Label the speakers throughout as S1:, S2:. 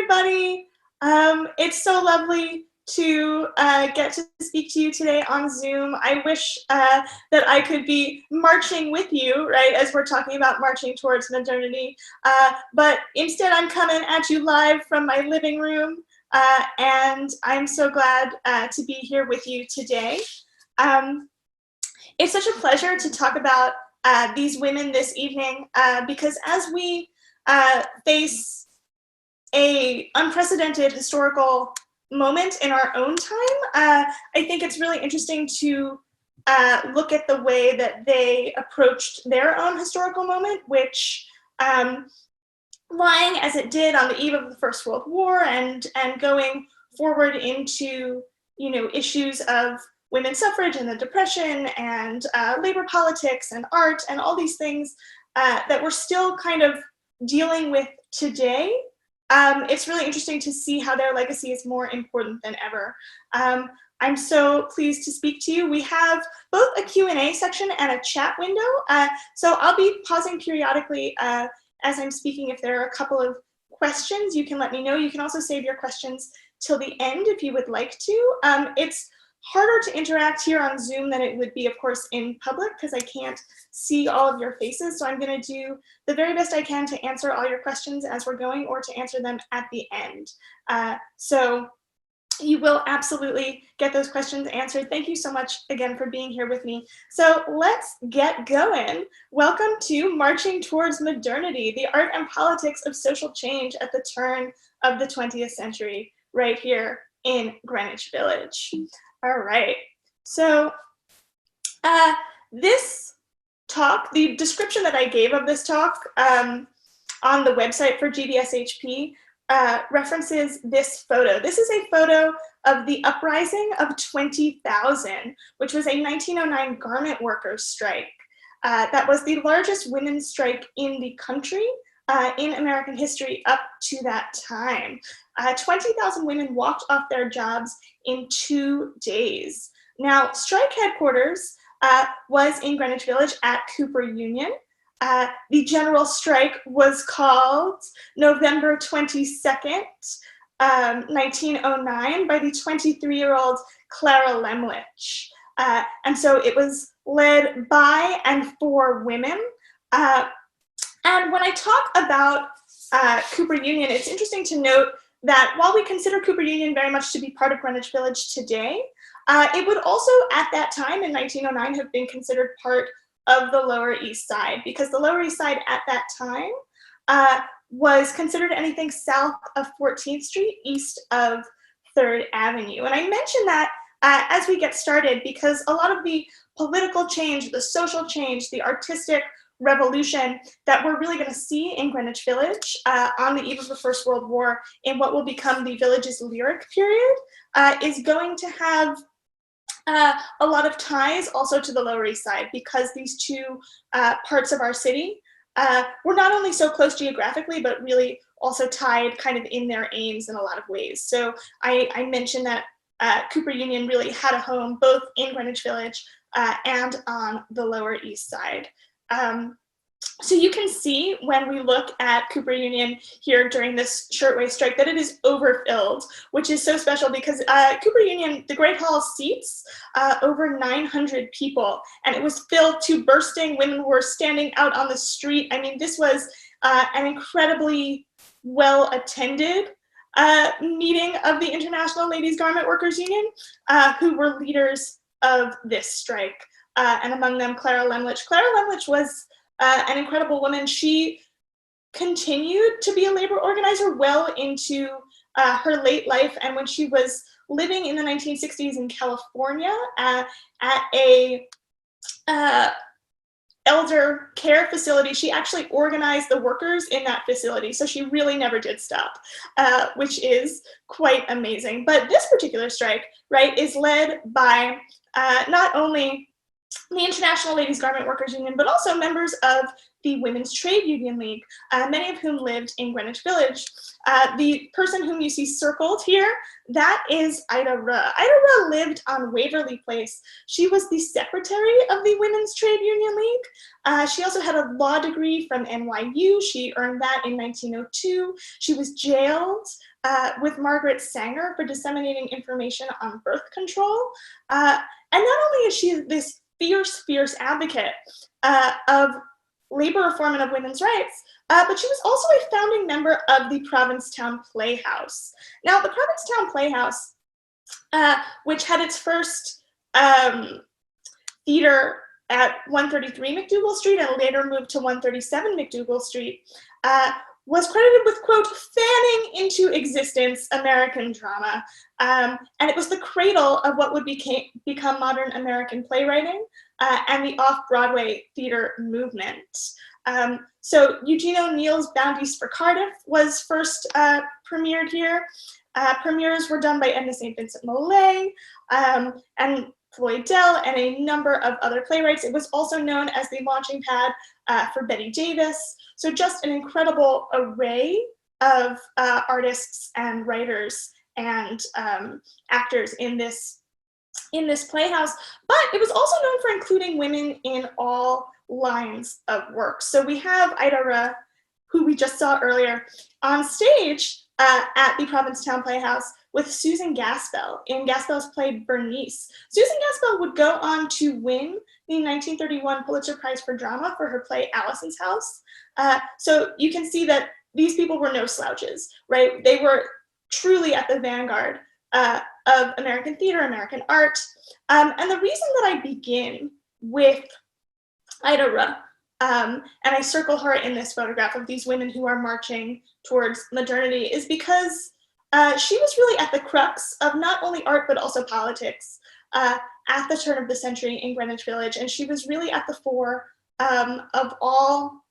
S1: everybody. It's so lovely to get to speak to you today on Zoom. I wish that I could be marching with you, right, as we're talking about marching towards modernity. But instead, I'm coming at you live from my living room, and I'm so glad to be here with you today. It's such a pleasure to talk about these women this evening because as we face a unprecedented historical moment in our own time, I think it's really interesting to look at the way that they approached their own historical moment, which lying as it did on the eve of the First World War and going forward into, you know, issues of women's suffrage and the Depression and labor politics and art and all these things that we're still kind of dealing with today. It's really interesting to see how their legacy is more important than ever. I'm so pleased to speak to you. We have both a Q&A section and a chat window, so I'll be pausing periodically as I'm speaking. If there are a couple of questions, you can let me know. You can also save your questions till the end if you would like to. It's harder to interact here on Zoom than it would be, of course, in public because I can't see all of your faces. So I'm going to do the very best I can to answer all your questions as we're going or to answer them at the end. So you will absolutely get those questions answered. Thank you so much again for being here with me. So let's get going. Welcome to Marching Towards Modernity, the art and politics of social change at the turn of the 20th century, right here in Greenwich Village. All right, so this talk, the description that I gave of this talk on the website for GVSHP references this photo. This is a photo of the uprising of 20,000, which was a 1909 garment workers strike. That was the largest women's strike in the country in American history up to that time. 20,000 women walked off their jobs in 2 days. Now, strike headquarters was in Greenwich Village at Cooper Union. The general strike was called November 22nd, 1909 by the 23-year-old Clara Lemlich. And so it was led by and for women. And when I talk about Cooper Union, it's interesting to note that while we consider Cooper Union very much to be part of Greenwich Village today, it would also at that time in 1909 have been considered part of the Lower East Side, because the Lower East Side at that time was considered anything south of 14th Street, east of 3rd Avenue. And I mention that as we get started because a lot of the political change, the social change, the artistic revolution that we're really going to see in Greenwich Village on the eve of the First World War in what will become the Village's lyric period is going to have a lot of ties also to the Lower East Side, because these two parts of our city were not only so close geographically, but really also tied kind of in their aims in a lot of ways. So I mentioned that Cooper Union really had a home both in Greenwich Village and on the Lower East Side. So you can see when we look at Cooper Union here during this Shirtwaist strike that it is overfilled, which is so special because Cooper Union, the Great Hall seats over 900 people, and it was filled to bursting. Women were standing out on the street. I mean, this was an incredibly well-attended meeting of the International Ladies Garment Workers Union, who were leaders of this strike. And among them, Clara Lemlich. Clara Lemlich was an incredible woman. She continued to be a labor organizer well into her late life. And when she was living in the 1960s in California at a elder care facility, she actually organized the workers in that facility. So she really never did stop, which is quite amazing. But this particular strike, right, is led by not only the International Ladies Garment Workers Union, but also members of the Women's Trade Union League, many of whom lived in Greenwich Village. The person whom you see circled here, that is Ida Rauh. Ida Rauh lived on Waverly Place. She was the secretary of the Women's Trade Union League. She also had a law degree from NYU. She earned that in 1902. She was jailed with Margaret Sanger for disseminating information on birth control. And not only is she this fierce advocate of labor reform and of women's rights, but she was also a founding member of the Provincetown Playhouse. Now, the Provincetown Playhouse, which had its first theater at 133 McDougal Street and later moved to 137 McDougal Street, was credited with, quote, fanning into existence American drama. And it was the cradle of what would become modern American playwriting and the off-Broadway theater movement. So Eugene O'Neill's Bounties for Cardiff was first premiered here. Premieres were done by Edna St. Vincent Millay and Floyd Dell and a number of other playwrights. It was also known as the launching pad for Betty Davis. So just an incredible array of artists and writers and actors in this playhouse, but it was also known for including women in all lines of work. So we have Ida Rauh, who we just saw earlier, on stage at the Provincetown Playhouse with Susan Gaspell in Gaspell's play Bernice. Susan Gaspell would go on to win the 1931 Pulitzer Prize for Drama for her play Allison's House. So you can see that these people were no slouches, right? They were truly at the vanguard of American theater, American art. And the reason that I begin with Ida Rauh, and I circle her in this photograph of these women who are marching towards modernity, is because she was really at the crux of not only art, but also politics at the turn of the century in Greenwich Village. And she was really at the fore of all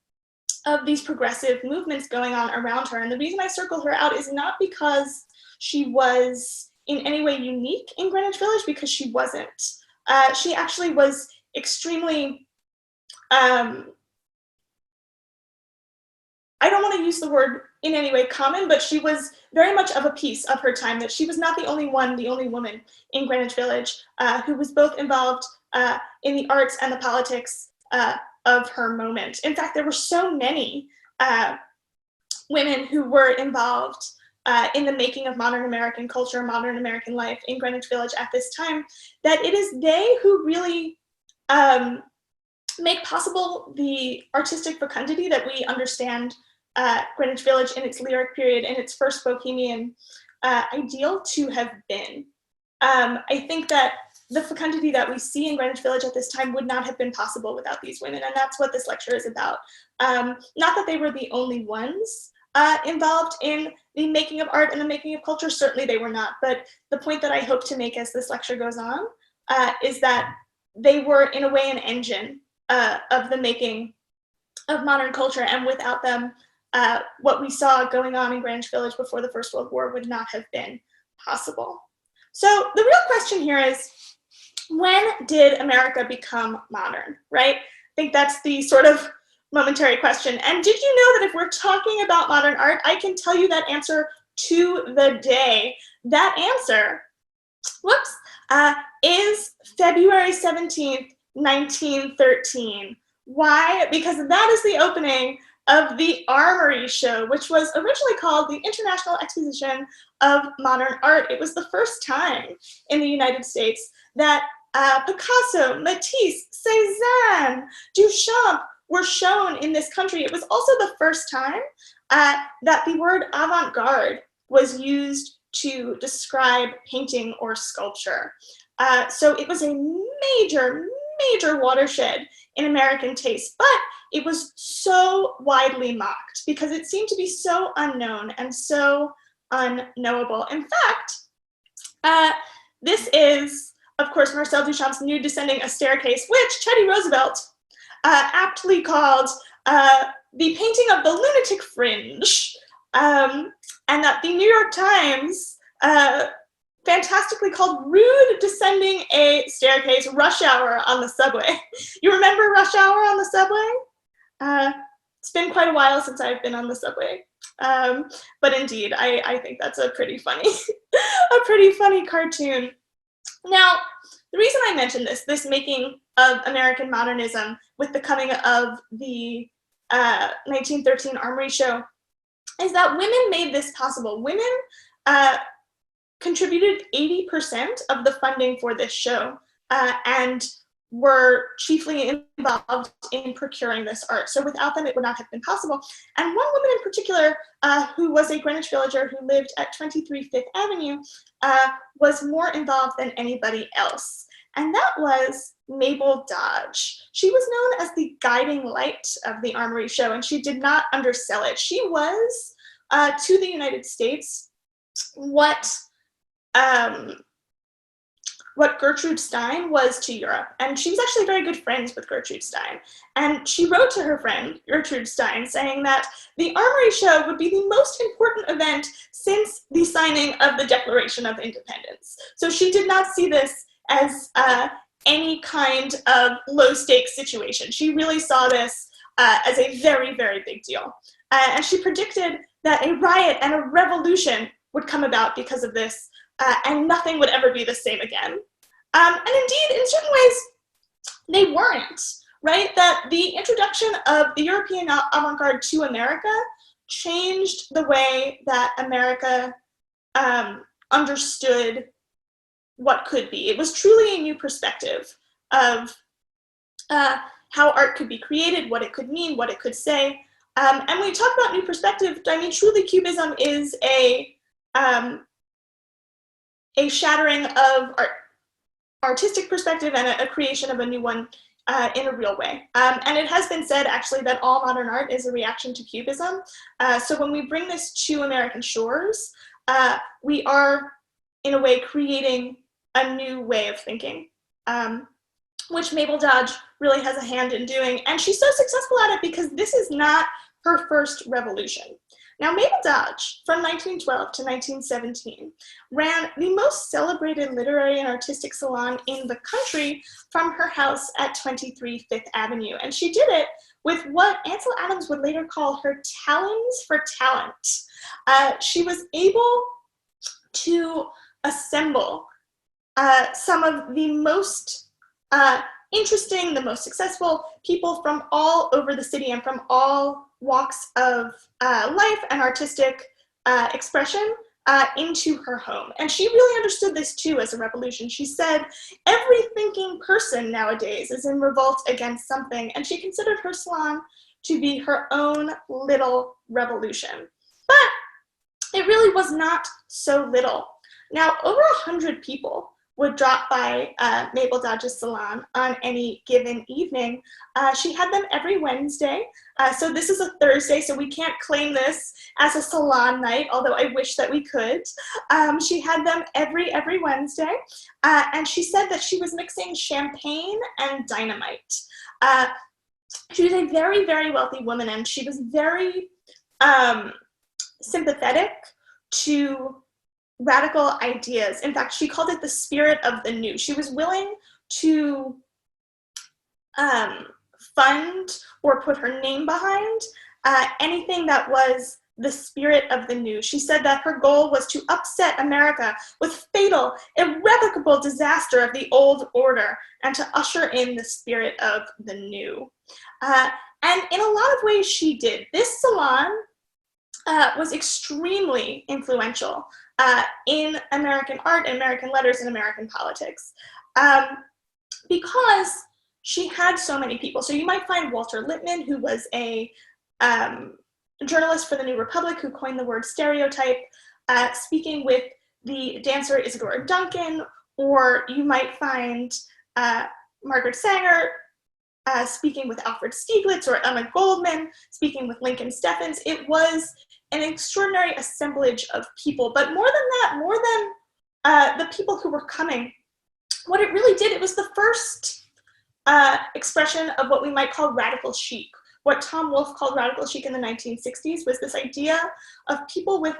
S1: of these progressive movements going on around her. And the reason I circle her out is not because she was in any way unique in Greenwich Village, because she wasn't. She actually was extremely, I don't want to use the word in any way common, but she was very much of a piece of her time, that she was not the only woman in Greenwich Village who was both involved in the arts and the politics of her moment. In fact, there were so many women who were involved in the making of modern American culture, modern American life in Greenwich Village at this time, that it is they who really make possible the artistic fecundity that we understand Greenwich Village in its lyric period and its first bohemian ideal to have been. I think that the fecundity that we see in Greenwich Village at this time would not have been possible without these women, and that's what this lecture is about. Not that they were the only ones involved in the making of art and the making of culture, certainly they were not, but the point that I hope to make as this lecture goes on is that they were in a way an engine of the making of modern culture, and without them, what we saw going on in Greenwich Village before the First World War would not have been possible. So the real question here is, when did America become modern, right? I think that's the sort of momentary question. And did you know that if we're talking about modern art, I can tell you that answer to the day. That answer, is February 17th, 1913. Why? Because that is the opening of the Armory Show, which was originally called the International Exposition of Modern Art. It was the first time in the United States that Picasso, Matisse, Cézanne, Duchamp were shown in this country. It was also the first time that the word avant-garde was used to describe painting or sculpture. So it was a major watershed in American taste, but it was so widely mocked because it seemed to be so unknown and so unknowable. In fact, this is, of course, Marcel Duchamp's Nude Descending a Staircase, which Teddy Roosevelt aptly called the painting of the lunatic fringe, and that the New York Times fantastically called Rude Descending a Staircase, Rush Hour on the Subway. You remember Rush Hour on the Subway? It's been quite a while since I've been on the subway. But indeed, I think that's a pretty funny, a pretty funny cartoon. Now, the reason I mention this making of American modernism with the coming of the 1913 Armory Show, is that women made this possible. Women contributed 80% of the funding for this show and were chiefly involved in procuring this art. So without them, it would not have been possible. And one woman in particular, who was a Greenwich Villager who lived at 23 Fifth Avenue, was more involved than anybody else. And that was Mabel Dodge. She was known as the guiding light of the Armory Show, and she did not undersell it. She was, to the United States, what Gertrude Stein was to Europe. And she was actually very good friends with Gertrude Stein. And she wrote to her friend, Gertrude Stein, saying that the Armory Show would be the most important event since the signing of the Declaration of Independence. So she did not see this as any kind of low-stakes situation. She really saw this as a very, very big deal. And she predicted that a riot and a revolution would come about because of this, and nothing would ever be the same again. And indeed, in certain ways, they weren't, right? That the introduction of the European avant-garde to America changed the way that America understood what could be. It was truly a new perspective of how art could be created, what it could mean, what it could say. And when we talk about new perspective, I mean, truly Cubism is a shattering of artistic perspective and a creation of a new one in a real way. And it has been said, actually, that all modern art is a reaction to Cubism. So when we bring this to American shores, we are, in a way, creating a new way of thinking, which Mabel Dodge really has a hand in doing. And she's so successful at it because this is not her first revolution. Now, Mabel Dodge, from 1912 to 1917, ran the most celebrated literary and artistic salon in the country from her house at 23 Fifth Avenue. And she did it with what Ansel Adams would later call her talons for talent. She was able to assemble some of the most interesting, the most successful people from all over the city and from all walks of life and artistic expression into her home. And she really understood this too as a revolution. She said, every thinking person nowadays is in revolt against something, and she considered her salon to be her own little revolution. But it really was not so little. Now, over 100 people would drop by Mabel Dodge's salon on any given evening. She had them every Wednesday. So this is a Thursday, so we can't claim this as a salon night, although I wish that we could. She had them every Wednesday. And she said that she was mixing champagne and dynamite. She was a very, very wealthy woman, and she was very sympathetic to radical ideas. In fact, she called it the spirit of the new. She was willing to fund or put her name behind anything that was the spirit of the new. She said that her goal was to upset America with fatal, irrevocable disaster of the old order and to usher in the spirit of the new. And in a lot of ways she did. This salon was extremely influential in American art, American letters, and American politics, because she had so many people. So you might find Walter Lippmann, who was a journalist for the New Republic, who coined the word stereotype, speaking with the dancer Isadora Duncan, or you might find Margaret Sanger speaking with Alfred Stieglitz, or Emma Goldman speaking with Lincoln Steffens. It was an extraordinary assemblage of people, but more than that, more than the people who were coming, what it really did, it was the first expression of what we might call radical chic. What Tom Wolfe called radical chic in the 1960s was this idea of people with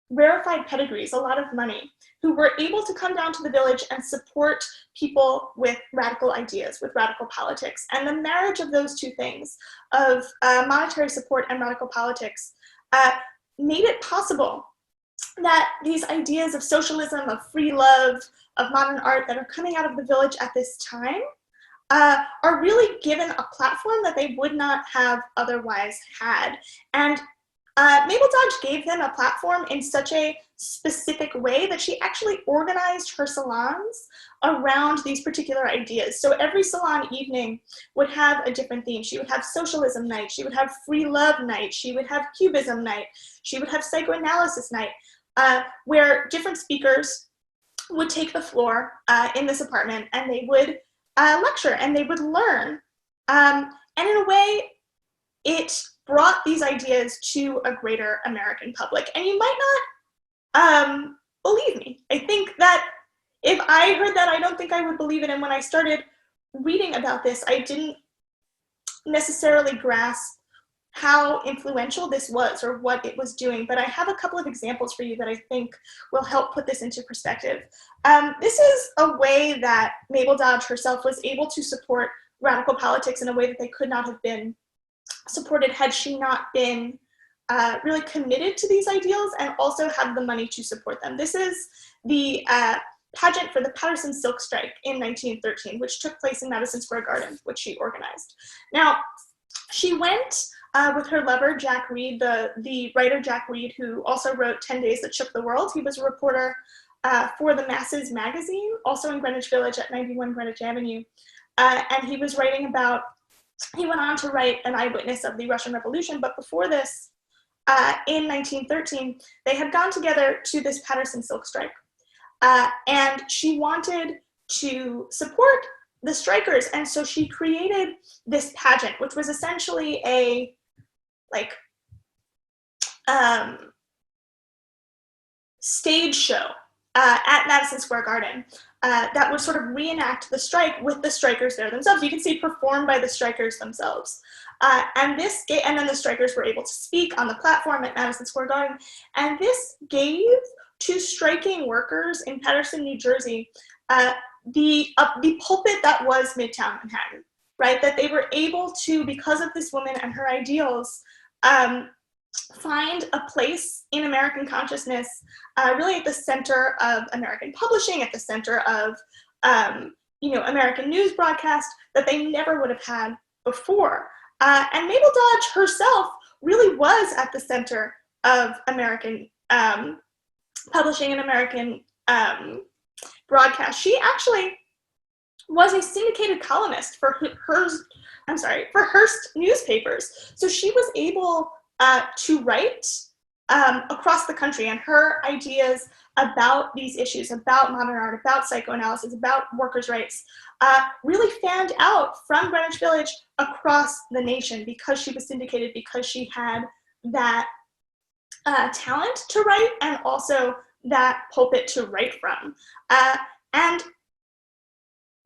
S1: rarefied pedigrees, a lot of money, who were able to come down to the village and support people with radical ideas, with radical politics. And the marriage of those two things, of monetary support and radical politics, made it possible that these ideas of socialism, of free love, of modern art that are coming out of the village at this time are really given a platform that they would not have otherwise had. And Mabel Dodge gave them a platform in such a specific way that she actually organized her salons around these particular ideas. So every salon evening would have a different theme. She would have socialism night, she would have free love night, she would have cubism night, she would have psychoanalysis night, where different speakers would take the floor in this apartment, and they would lecture and they would learn. And in a way, it brought these ideas to a greater American public. And you might not believe me. I think that if I heard that, I don't think I would believe it. And when I started reading about this, I didn't necessarily grasp how influential this was or what it was doing. But I have a couple of examples for you that I think will help put this into perspective. This is a way that Mabel Dodge herself was able to support radical politics in a way that they could not have been supported had she not been really committed to these ideals and also had the money to support them. This is the pageant for the Patterson Silk Strike in 1913, which took place in Madison Square Garden, which she organized. Now, she went with her lover, Jack Reed, the writer Jack Reed, who also wrote 10 Days That Shook the World. He was a reporter for the Masses magazine, also in Greenwich Village at 91 Greenwich Avenue. And he was writing about, he went on to write An Eyewitness of the Russian Revolution, but before this, in 1913, they had gone together to this Patterson Silk Strike. And she wanted to support the strikers, and so she created this pageant, which was essentially a, stage show at Madison Square Garden that would sort of reenact the strike with the strikers there themselves. You can see performed by the strikers themselves. And then the strikers were able to speak on the platform at Madison Square Garden. And this gave to striking workers in Paterson, New Jersey, the pulpit that was Midtown Manhattan, right? That they were able to, because of this woman and her ideals, find a place in American consciousness, really at the center of American publishing, at the center of American news broadcast that they never would have had before. And Mabel Dodge herself really was at the center of American publishing and American broadcast. She actually was a syndicated columnist for Hearst newspapers. So she was able to write across the country, and her ideas about these issues, about modern art, about psychoanalysis, about workers' rights, really fanned out from Greenwich Village across the nation because she was syndicated, because she had that talent to write and also that pulpit to write from. And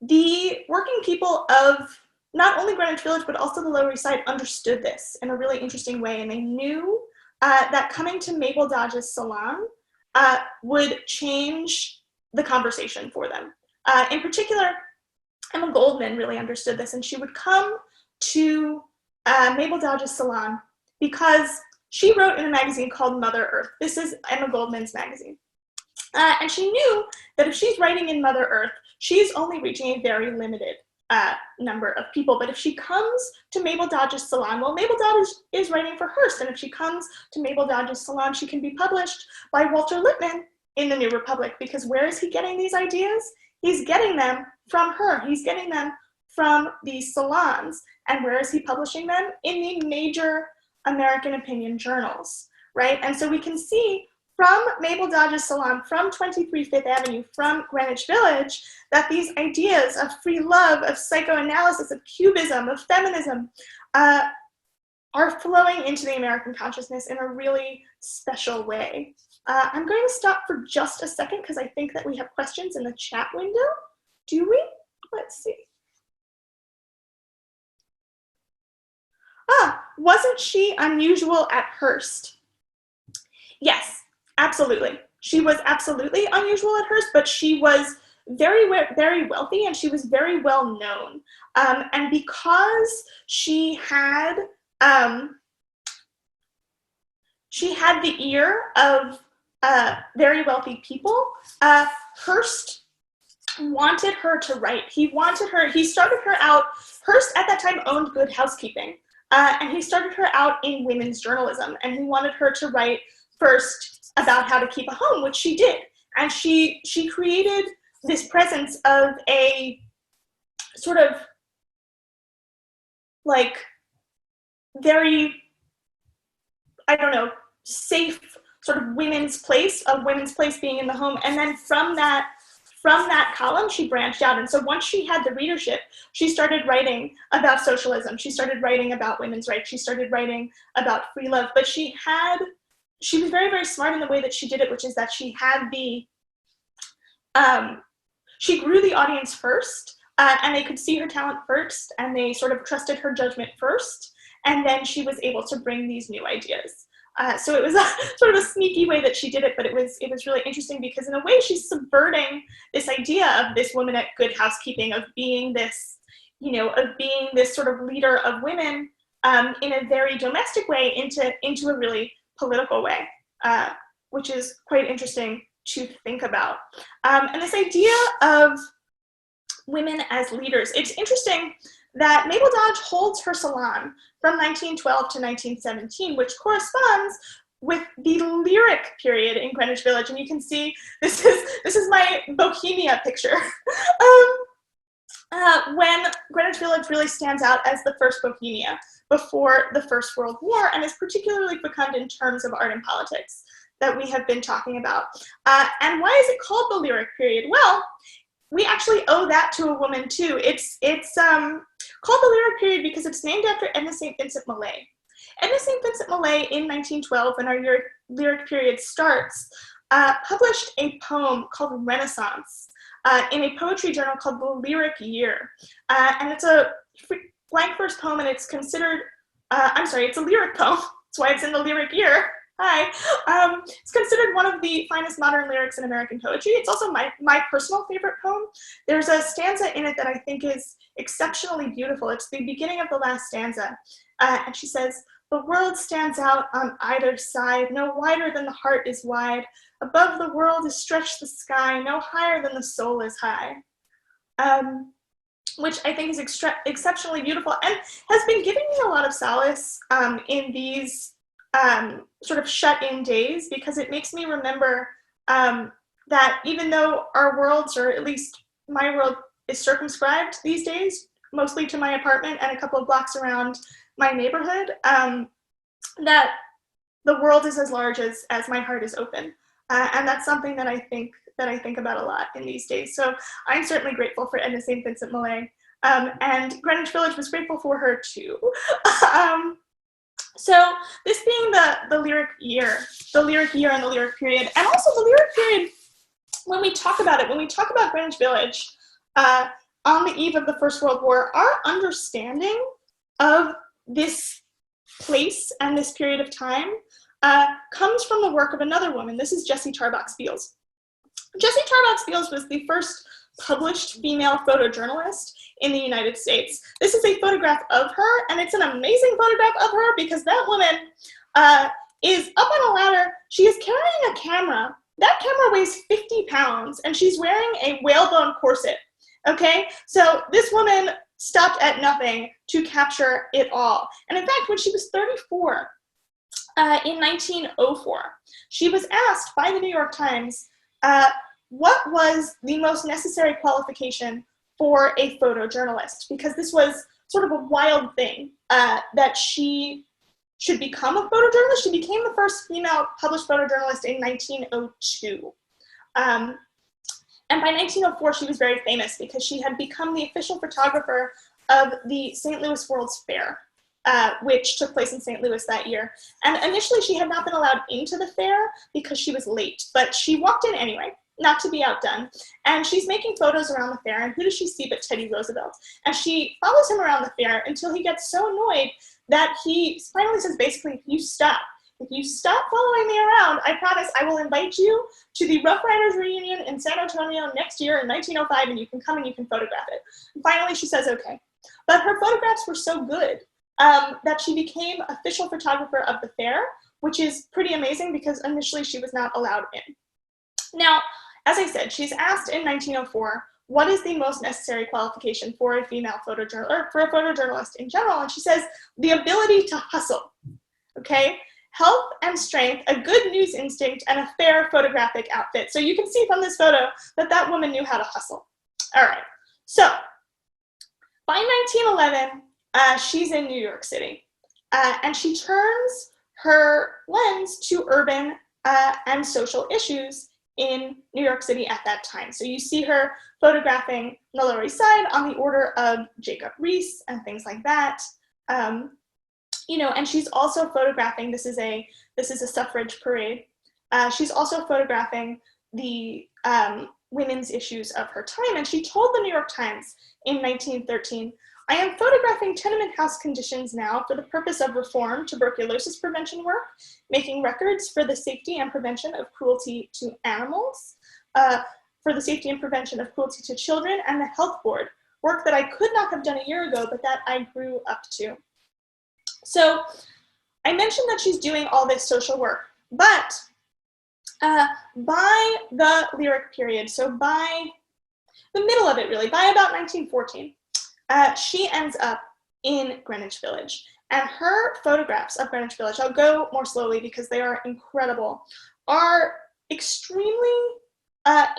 S1: the working people of not only Greenwich Village, but also the Lower East Side understood this in a really interesting way. And they knew that coming to Mabel Dodge's salon would change the conversation for them. In particular, Emma Goldman really understood this, and she would come to Mabel Dodge's salon because she wrote in a magazine called Mother Earth. This is Emma Goldman's magazine. And she knew that if she's writing in Mother Earth, she's only reaching a very limited number of people. But if she comes to Mabel Dodge's salon, well, Mabel Dodge is writing for Hearst, and if she comes to Mabel Dodge's salon, she can be published by Walter Lippmann in the New Republic, because where is he getting these ideas? He's getting them from her. He's getting them from these salons. And where is he publishing them? In the major American opinion journals, right? And so we can see from Mabel Dodge's salon, from 23 Fifth Avenue, from Greenwich Village, that these ideas of free love, of psychoanalysis, of cubism, of feminism are flowing into the American consciousness in a really special way. I'm going to stop for just a second because I think that we have questions in the chat window. Do we? Let's see. Wasn't she unusual at Hearst? Yes. Absolutely. She was absolutely unusual at Hearst, but she was very wealthy and she was very well known. And because um, she had the ear of very wealthy people, Hearst wanted her to write. He started her out, Hearst at that time owned Good Housekeeping, and he started her out in women's journalism, and he wanted her to write first about how to keep a home, which she did. And she created this presence of a sort of like very, I don't know, safe sort of women's place being in the home. And then from that column, she branched out. And so once she had the readership, she started writing about socialism. She started writing about women's rights. She started writing about free love. But she was very, very smart in the way that she did it, which is that she had she grew the audience first, and they could see her talent first, and they sort of trusted her judgment first. And then she was able to bring these new ideas. So it was sort of a sneaky way that she did it, but it was really interesting because in a way she's subverting this idea of this woman at Good Housekeeping, of being this sort of leader of women in a very domestic way into a really political way, which is quite interesting to think about. And this idea of women as leaders, it's interesting that Mabel Dodge holds her salon from 1912 to 1917, which corresponds with the lyric period in Greenwich Village. And you can see, this is my Bohemia picture. When Greenwich Village really stands out as the first Bohemia before the First World War, and is particularly fecund in terms of art and politics that we have been talking about. And why is it called the lyric period? Well, we actually owe that to a woman too. It's called the lyric period because it's named after Edna St. Vincent Millay. Edna St. Vincent Millay in 1912, when our lyric period starts, published a poem called Renaissance in a poetry journal called The Lyric Year. And it's a blank verse poem, and it's considered, it's a lyric poem. That's why it's in the lyric year. Hi. It's considered one of the finest modern lyrics in American poetry. It's also my personal favorite poem. There's a stanza in it that I think is exceptionally beautiful. It's the beginning of the last stanza. And she says, "The world stands out on either side, no wider than the heart is wide. Above the world is stretched the sky, no higher than the soul is high." Which I think is exceptionally beautiful and has been giving me a lot of solace in these sort of shut-in days, because it makes me remember that even though our worlds, or at least my world, is circumscribed these days, mostly to my apartment and a couple of blocks around my neighborhood, that the world is as large as my heart is open. And that's something that I think about a lot in these days. So I'm certainly grateful for Edna St. Vincent Millay. And Greenwich Village was grateful for her too. So this being the lyric year and the lyric period, and also the lyric period, when we talk about Greenwich Village on the eve of the First World War, our understanding of this place and this period of time comes from the work of another woman. This is Jessie Tarbox Beals. Jessie Tarbox Beals was the first published female photojournalist in the United States. This is a photograph of her, and it's an amazing photograph of her because that woman is up on a ladder. She is carrying a camera. That camera weighs 50 pounds, and she's wearing a whalebone corset, okay? So this woman stopped at nothing to capture it all. And in fact, when she was 34, in 1904, she was asked by the New York Times what was the most necessary qualification for a photojournalist, because this was sort of a wild thing that she should become a photojournalist. She became the first female published photojournalist in 1902. And by 1904, she was very famous because she had become the official photographer of the St. Louis World's Fair, which took place in St. Louis that year. And initially, she had not been allowed into the fair because she was late, but she walked in anyway, not to be outdone. And she's making photos around the fair, and who does she see but Teddy Roosevelt? And she follows him around the fair until he gets so annoyed that he finally says, basically, you stop. if you stop following me around, I promise I will invite you to the Rough Riders reunion in San Antonio next year in 1905, and you can come and you can photograph it. And finally, she says, okay. But her photographs were so good that she became official photographer of the fair, which is pretty amazing because initially she was not allowed in. Now, as I said, she's asked in 1904, what is the most necessary qualification for a female photojournalist, or for a photojournalist in general? And she says, the ability to hustle, okay? Health and strength, a good news instinct, and a fair photographic outfit. So you can see from this photo that that woman knew how to hustle. All right, so by 1911, she's in New York City, and she turns her lens to urban and social issues in New York City at that time. So you see her photographing the Lower East Side on the order of Jacob Riis and things like that. You know, and she's also photographing, this is a suffrage parade. She's also photographing the women's issues of her time. And she told the New York Times in 1913, I am photographing tenement house conditions now for the purpose of reform, tuberculosis prevention work, making records for the safety and prevention of cruelty to animals, for the safety and prevention of cruelty to children, and the health board, work that I could not have done a year ago, but that I grew up to. So I mentioned that she's doing all this social work, but by the lyric period, so by the middle of it really, by about 1914, she ends up in Greenwich Village. And her photographs of Greenwich Village, I'll go more slowly because they are incredible, are extremely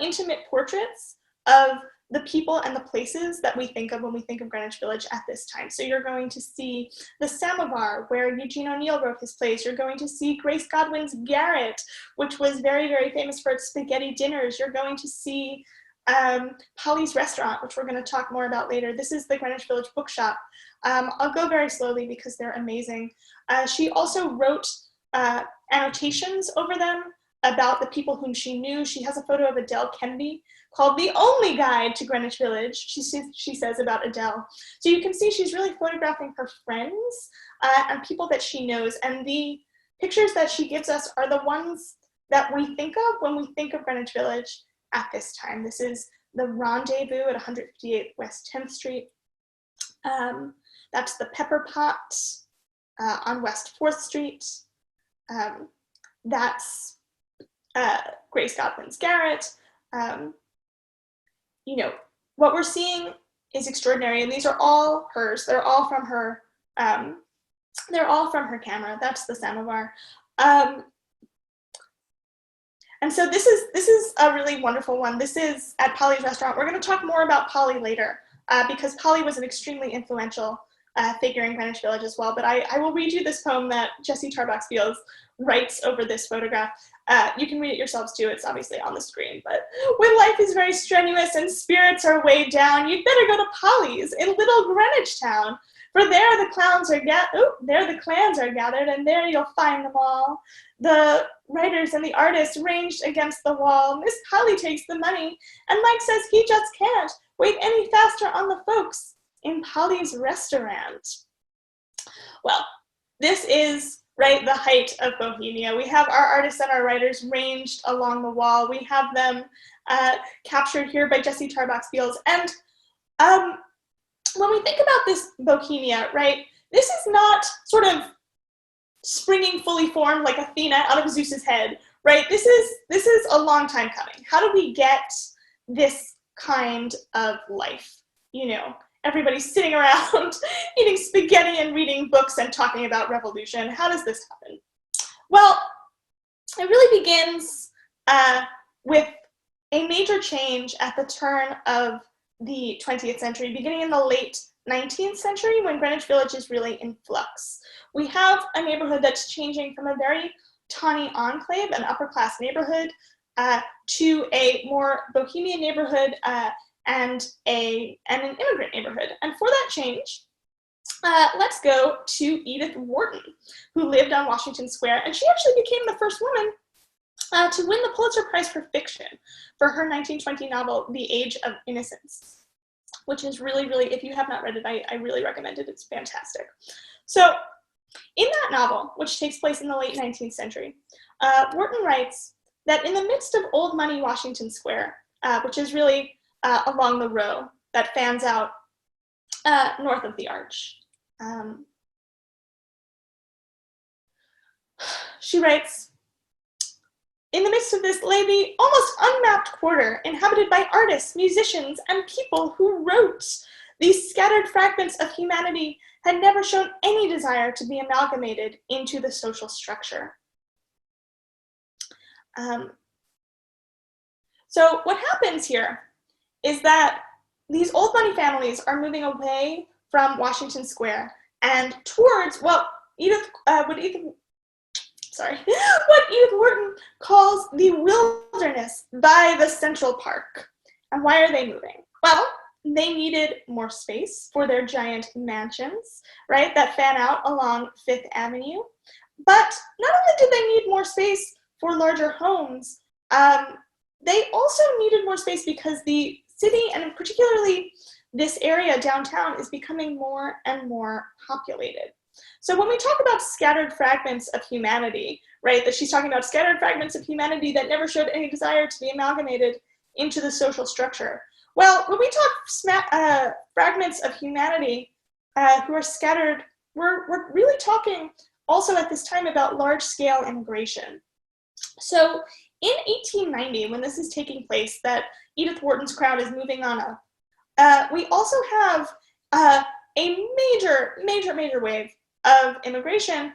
S1: intimate portraits of the people and the places that we think of when we think of Greenwich Village at this time. So you're going to see the Samovar, where Eugene O'Neill wrote his plays. You're going to see Grace Godwin's garret, which was very, very famous for its spaghetti dinners. You're going to see Polly's Restaurant, which we're going to talk more about later. This is the Greenwich Village bookshop. I'll go very slowly because they're amazing. She also wrote annotations over them about the people whom she knew. She has a photo of Adele Kennedy called The Only Guide to Greenwich Village, she says about Adele. So you can see she's really photographing her friends and people that she knows. And the pictures that she gives us are the ones that we think of when we think of Greenwich Village at this time. This is the Rendezvous at 158 West 10th Street. That's the Pepper Pot on West 4th Street. That's Grace Godwin's garret. You know, what we're seeing is extraordinary, and these are all hers. They're all from her. They're all from her camera. That's the Samovar. And so this is a really wonderful one. This is at Polly's Restaurant. We're going to talk more about Polly later because Polly was an extremely influential figure in Greenwich Village as well. But I will read you this poem that Jessie Tarbox Fields writes over this photograph. You can read it yourselves too. It's obviously on the screen. But when life is very strenuous and spirits are weighed down, you'd better go to Polly's in little Greenwich town. For there the clans are gathered, and there you'll find them all. The writers and the artists ranged against the wall. Miss Polly takes the money, and Mike says he just can't wait any faster on the folks in Polly's restaurant. Well, this is right the height of Bohemia. We have our artists and our writers ranged along the wall. We have them captured here by Jessie Tarbox Fields. And when we think about this Bohemia, right, this is not sort of springing fully formed like Athena out of Zeus's head, right? This is a long time coming. How do we get this kind of life? You know, everybody's sitting around eating spaghetti and reading books and talking about revolution. How does this happen? Well, it really begins with a major change at the turn of the 20th century, beginning in the late 19th century when Greenwich Village is really in flux. We have a neighborhood that's changing from a very tawny enclave, an upper class neighborhood, to a more bohemian neighborhood and an immigrant neighborhood. And for that change, let's go to Edith Wharton, who lived on Washington Square, and she actually became the first woman to win the Pulitzer Prize for fiction for her 1920 novel, The Age of Innocence, which is really, really, if you have not read it, I really recommend it. It's fantastic. So In that novel, which takes place in the late 19th century, Wharton writes that in the midst of old money Washington Square, which is really along the row that fans out north of the arch, she writes, in the midst of this lay the almost unmapped quarter, inhabited by artists, musicians, and people who wrote. These scattered fragments of humanity had never shown any desire to be amalgamated into the social structure. So what happens here is that these old money families are moving away from Washington Square and towards, well, what Edith Wharton calls the wilderness by the Central Park. And why are they moving? Well, they needed more space for their giant mansions, right, that fan out along Fifth Avenue. But not only did they need more space for larger homes, they also needed more space because the city, and particularly this area downtown, is becoming more and more populated. So when we talk about scattered fragments of humanity, right, that she's talking about scattered fragments of humanity that never showed any desire to be amalgamated into the social structure. Well, when we talk fragments of humanity who are scattered, we're really talking also at this time about large-scale immigration. So in 1890, when this is taking place, that Edith Wharton's crowd is moving on up, we also have a major wave of immigration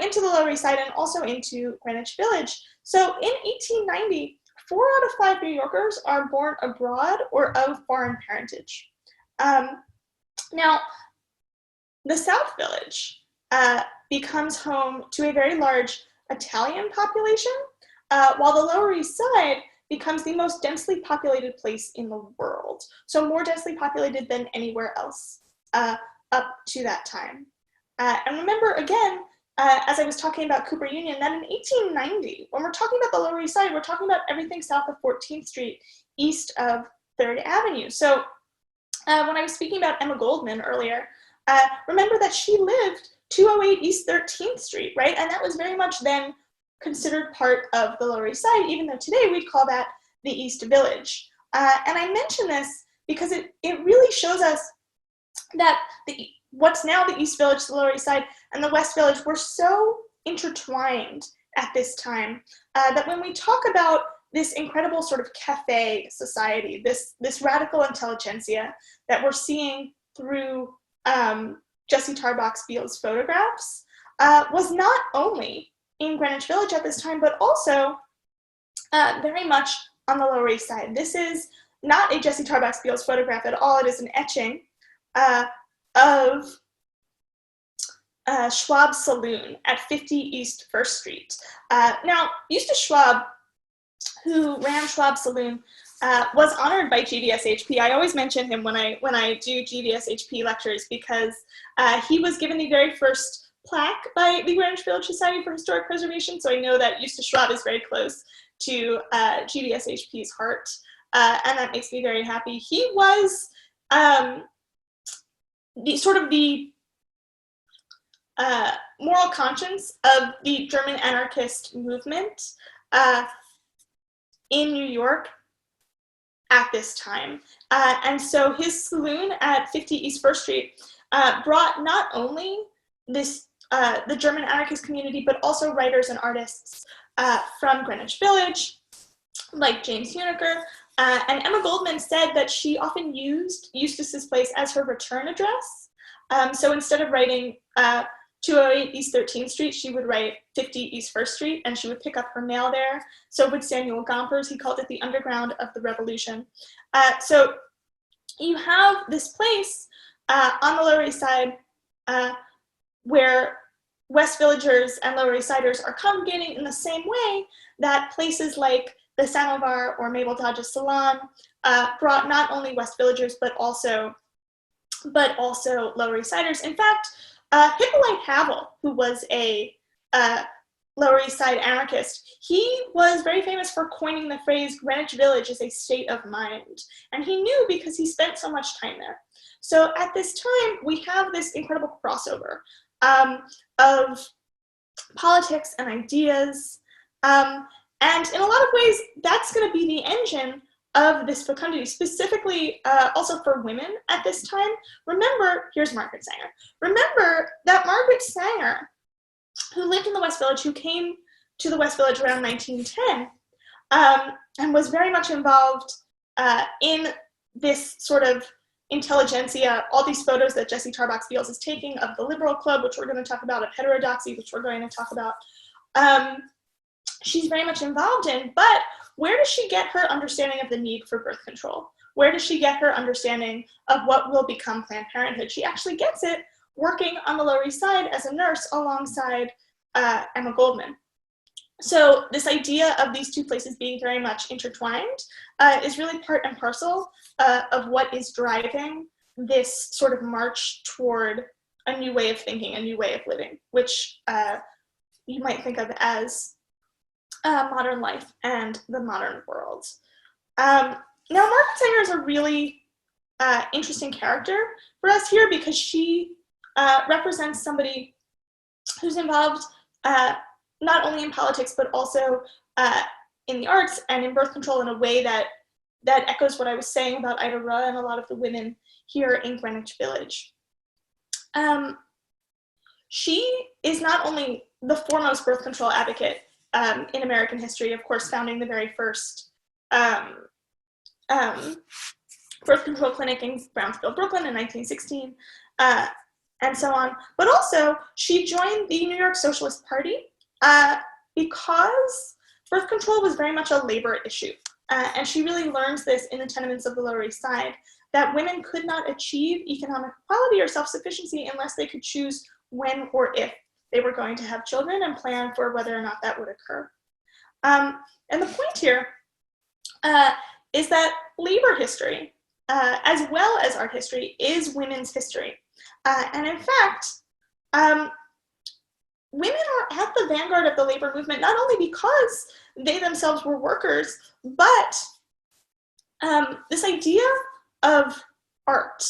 S1: into the Lower East Side and also into Greenwich Village. So in 1890, 4 out of 5 New Yorkers are born abroad or of foreign parentage. Now, the South Village becomes home to a very large Italian population, while the Lower East Side becomes the most densely populated place in the world. So more densely populated than anywhere else up to that time. And remember, again, as I was talking about Cooper Union, that in 1890, when we're talking about the Lower East Side, we're talking about everything south of 14th Street, east of 3rd Avenue. So when I was speaking about Emma Goldman earlier, remember that she lived 208 East 13th Street, right? And that was very much then considered part of the Lower East Side, even though today we'd call that the East Village. And I mention this because it really shows us that what's now the East Village, the Lower East Side, and the West Village were so intertwined at this time that when we talk about this incredible sort of cafe society, this radical intelligentsia that we're seeing through Jessie Tarbox Beale's photographs, was not only in Greenwich Village at this time, but also very much on the Lower East Side. This is not a Jessie Tarbox Beale's photograph at all. It is an etching of Schwab's Saloon at 50 East 1st Street. Now, Eustace Schwab, who ran Schwab's Saloon, was honored by GVSHP. I always mention him when I do GVSHP lectures because he was given the very first plaque by the Greenwich Village Society for Historic Preservation, so I know that Eustace Schwab is very close to GVSHP's heart, and that makes me very happy. He was the moral conscience of the German anarchist movement in New York at this time. And so his saloon at 50 East 1st Street brought not only the German anarchist community, but also writers and artists from Greenwich Village, like James Huneker. And Emma Goldman said that she often used Eustace's place as her return address. So instead of writing 208 East 13th Street, she would write 50 East 1st Street, and she would pick up her mail there. So would Samuel Gompers. He called it the underground of the revolution. So you have this place on the Lower East Side where West Villagers and Lower East Siders are congregating in the same way that places like the Samovar or Mabel Dodge's Salon brought not only West Villagers, but also Lower East Siders. In fact, Hippolyte Havel, who was a Lower East Side anarchist, he was very famous for coining the phrase Greenwich Village is a state of mind. And he knew because he spent so much time there. So at this time, we have this incredible crossover of politics and ideas. And in a lot of ways, that's going to be the engine of this fecundity, specifically also for women at this time. Remember, here's Margaret Sanger. Remember that Margaret Sanger, who lived in the West Village, who came to the West Village around 1910, and was very much involved in this sort of intelligentsia, all these photos that Jessie Tarbox Beals is taking of the Liberal Club, which we're going to talk about, of heterodoxy, which we're going to talk about, she's very much involved in. But where does she get her understanding of the need for birth control? Where does she get her understanding of what will become Planned Parenthood? She actually gets it working on the Lower East Side as a nurse alongside Emma Goldman. So this idea of these two places being very much intertwined is really part and parcel of what is driving this sort of march toward a new way of thinking, a new way of living, which you might think of as modern life and the modern world. Now, Margaret Sanger is a really interesting character for us here because she represents somebody who's involved not only in politics, but also in the arts and in birth control in a way that echoes what I was saying about Ida Rauh and a lot of the women here in Greenwich Village. She is not only the foremost birth control advocate in American history, of course, founding the very first birth control clinic in Brownsville, Brooklyn in 1916, and so on. But also, she joined the New York Socialist Party because birth control was very much a labor issue. And she really learns this in the tenements of the Lower East Side, that women could not achieve economic equality or self-sufficiency unless they could choose when or if they were going to have children and plan for whether or not that would occur. And the point here is that labor history, as well as art history, is women's history. And in fact, women are at the vanguard of the labor movement, not only because they themselves were workers, but this idea of art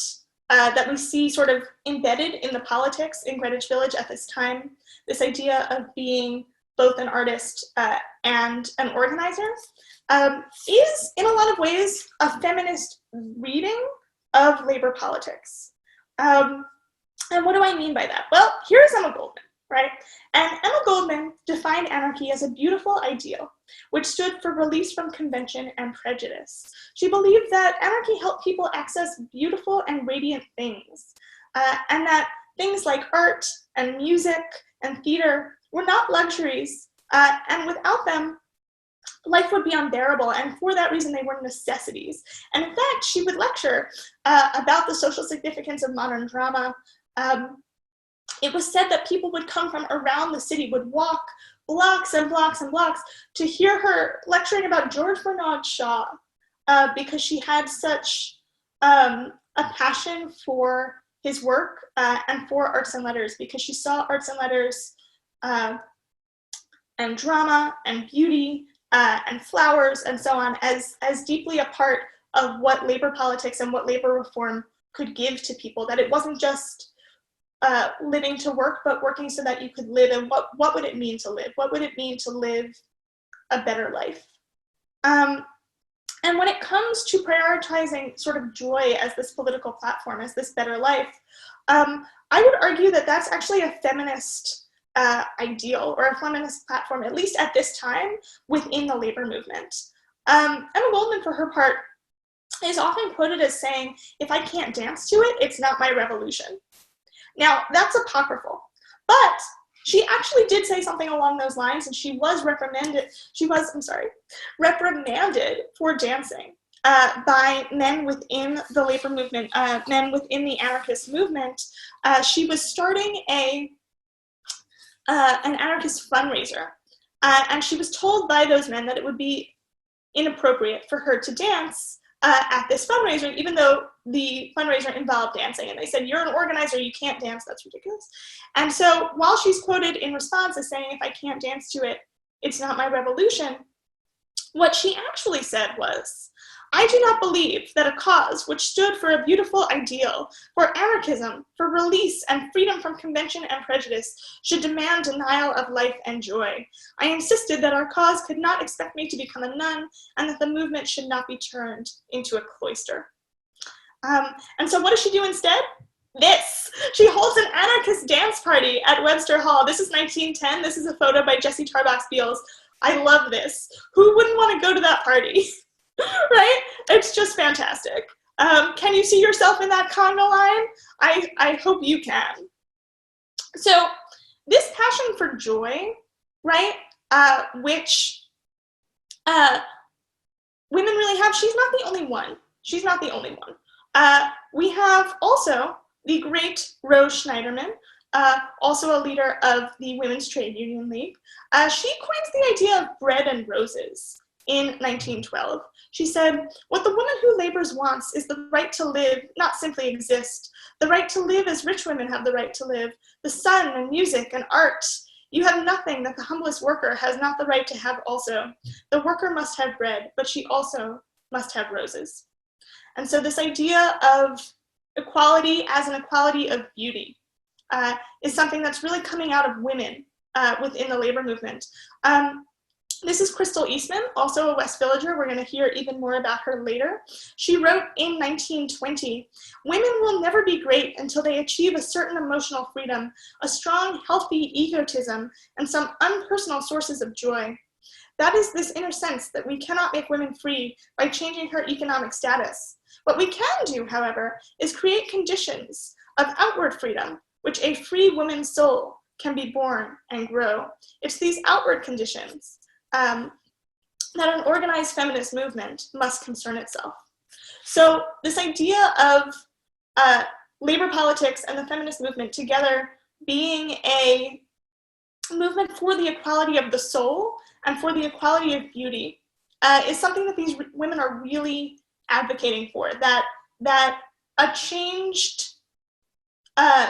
S1: that we see sort of embedded in the politics in Greenwich Village at this time, this idea of being both an artist and an organizer, is in a lot of ways a feminist reading of labor politics. And what do I mean by that? Well, here's Emma Goldman, right? And Emma Goldman defined anarchy as a beautiful ideal, which stood for release from convention and prejudice. She believed that anarchy helped people access beautiful and radiant things, and that things like art and music and theater were not luxuries, and without them, life would be unbearable, and for that reason, they were necessities. And in fact, she would lecture about the social significance of modern drama. It was said that people would come from around the city, would walk blocks and blocks and blocks to hear her lecturing about George Bernard Shaw, because she had such a passion for his work and for arts and letters, because she saw arts and letters and drama and beauty and flowers and so on as deeply a part of what labor politics and what labor reform could give to people, that it wasn't just living to work, but working so that you could live. And what would it mean to live? What would it mean to live a better life? And when it comes to prioritizing sort of joy as this political platform, as this better life, I would argue that that's actually a feminist ideal or a feminist platform, at least at this time, within the labor movement. Emma Goldman, for her part, is often quoted as saying, "If I can't dance to it, it's not my revolution." Now, that's apocryphal, but she actually did say something along those lines, and she was reprimanded for dancing by men within the labor movement, men within the anarchist movement. She was starting an anarchist fundraiser, and she was told by those men that it would be inappropriate for her to dance at this fundraiser, even though the fundraiser involved dancing. And they said, "You're an organizer, you can't dance, that's ridiculous." And so while she's quoted in response as saying, "If I can't dance to it, it's not my revolution," What she actually said was, "I do not believe that a cause which stood for a beautiful ideal, for anarchism, for release and freedom from convention and prejudice, should demand denial of life and joy. I insisted that our cause could not expect me to become a nun, and that the movement should not be turned into a cloister." And so what does she do instead? This. She holds an anarchist dance party at Webster Hall. This is 1910. This is a photo by Jessie Tarbox Beals. I love this. Who wouldn't want to go to that party? Right? It's just fantastic. Can you see yourself in that conga line? I hope you can. So this passion for joy, right, which women really have, she's not the only one. She's not the only one. We have also the great Rose Schneiderman, also a leader of the Women's Trade Union League. She coins the idea of bread and roses in 1912. She said, "What the woman who labors wants is the right to live, not simply exist. The right to live as rich women have the right to live. The sun and music and art. You have nothing that the humblest worker has not the right to have also. The worker must have bread, but she also must have roses." And so this idea of equality as an equality of beauty is something that's really coming out of women within the labor movement. This is Crystal Eastman, also a West Villager. We're going to hear even more about her later. She wrote in 1920, "Women will never be great until they achieve a certain emotional freedom, a strong, healthy egotism, and some unpersonal sources of joy. That is this inner sense that we cannot make women free by changing her economic status. What we can do, however, is create conditions of outward freedom, which a free woman's soul can be born and grow. It's these outward conditions that an organized feminist movement must concern itself." So this idea of labor politics and the feminist movement together being a movement for the equality of the soul and for the equality of beauty is something that these women are really advocating for, that a changed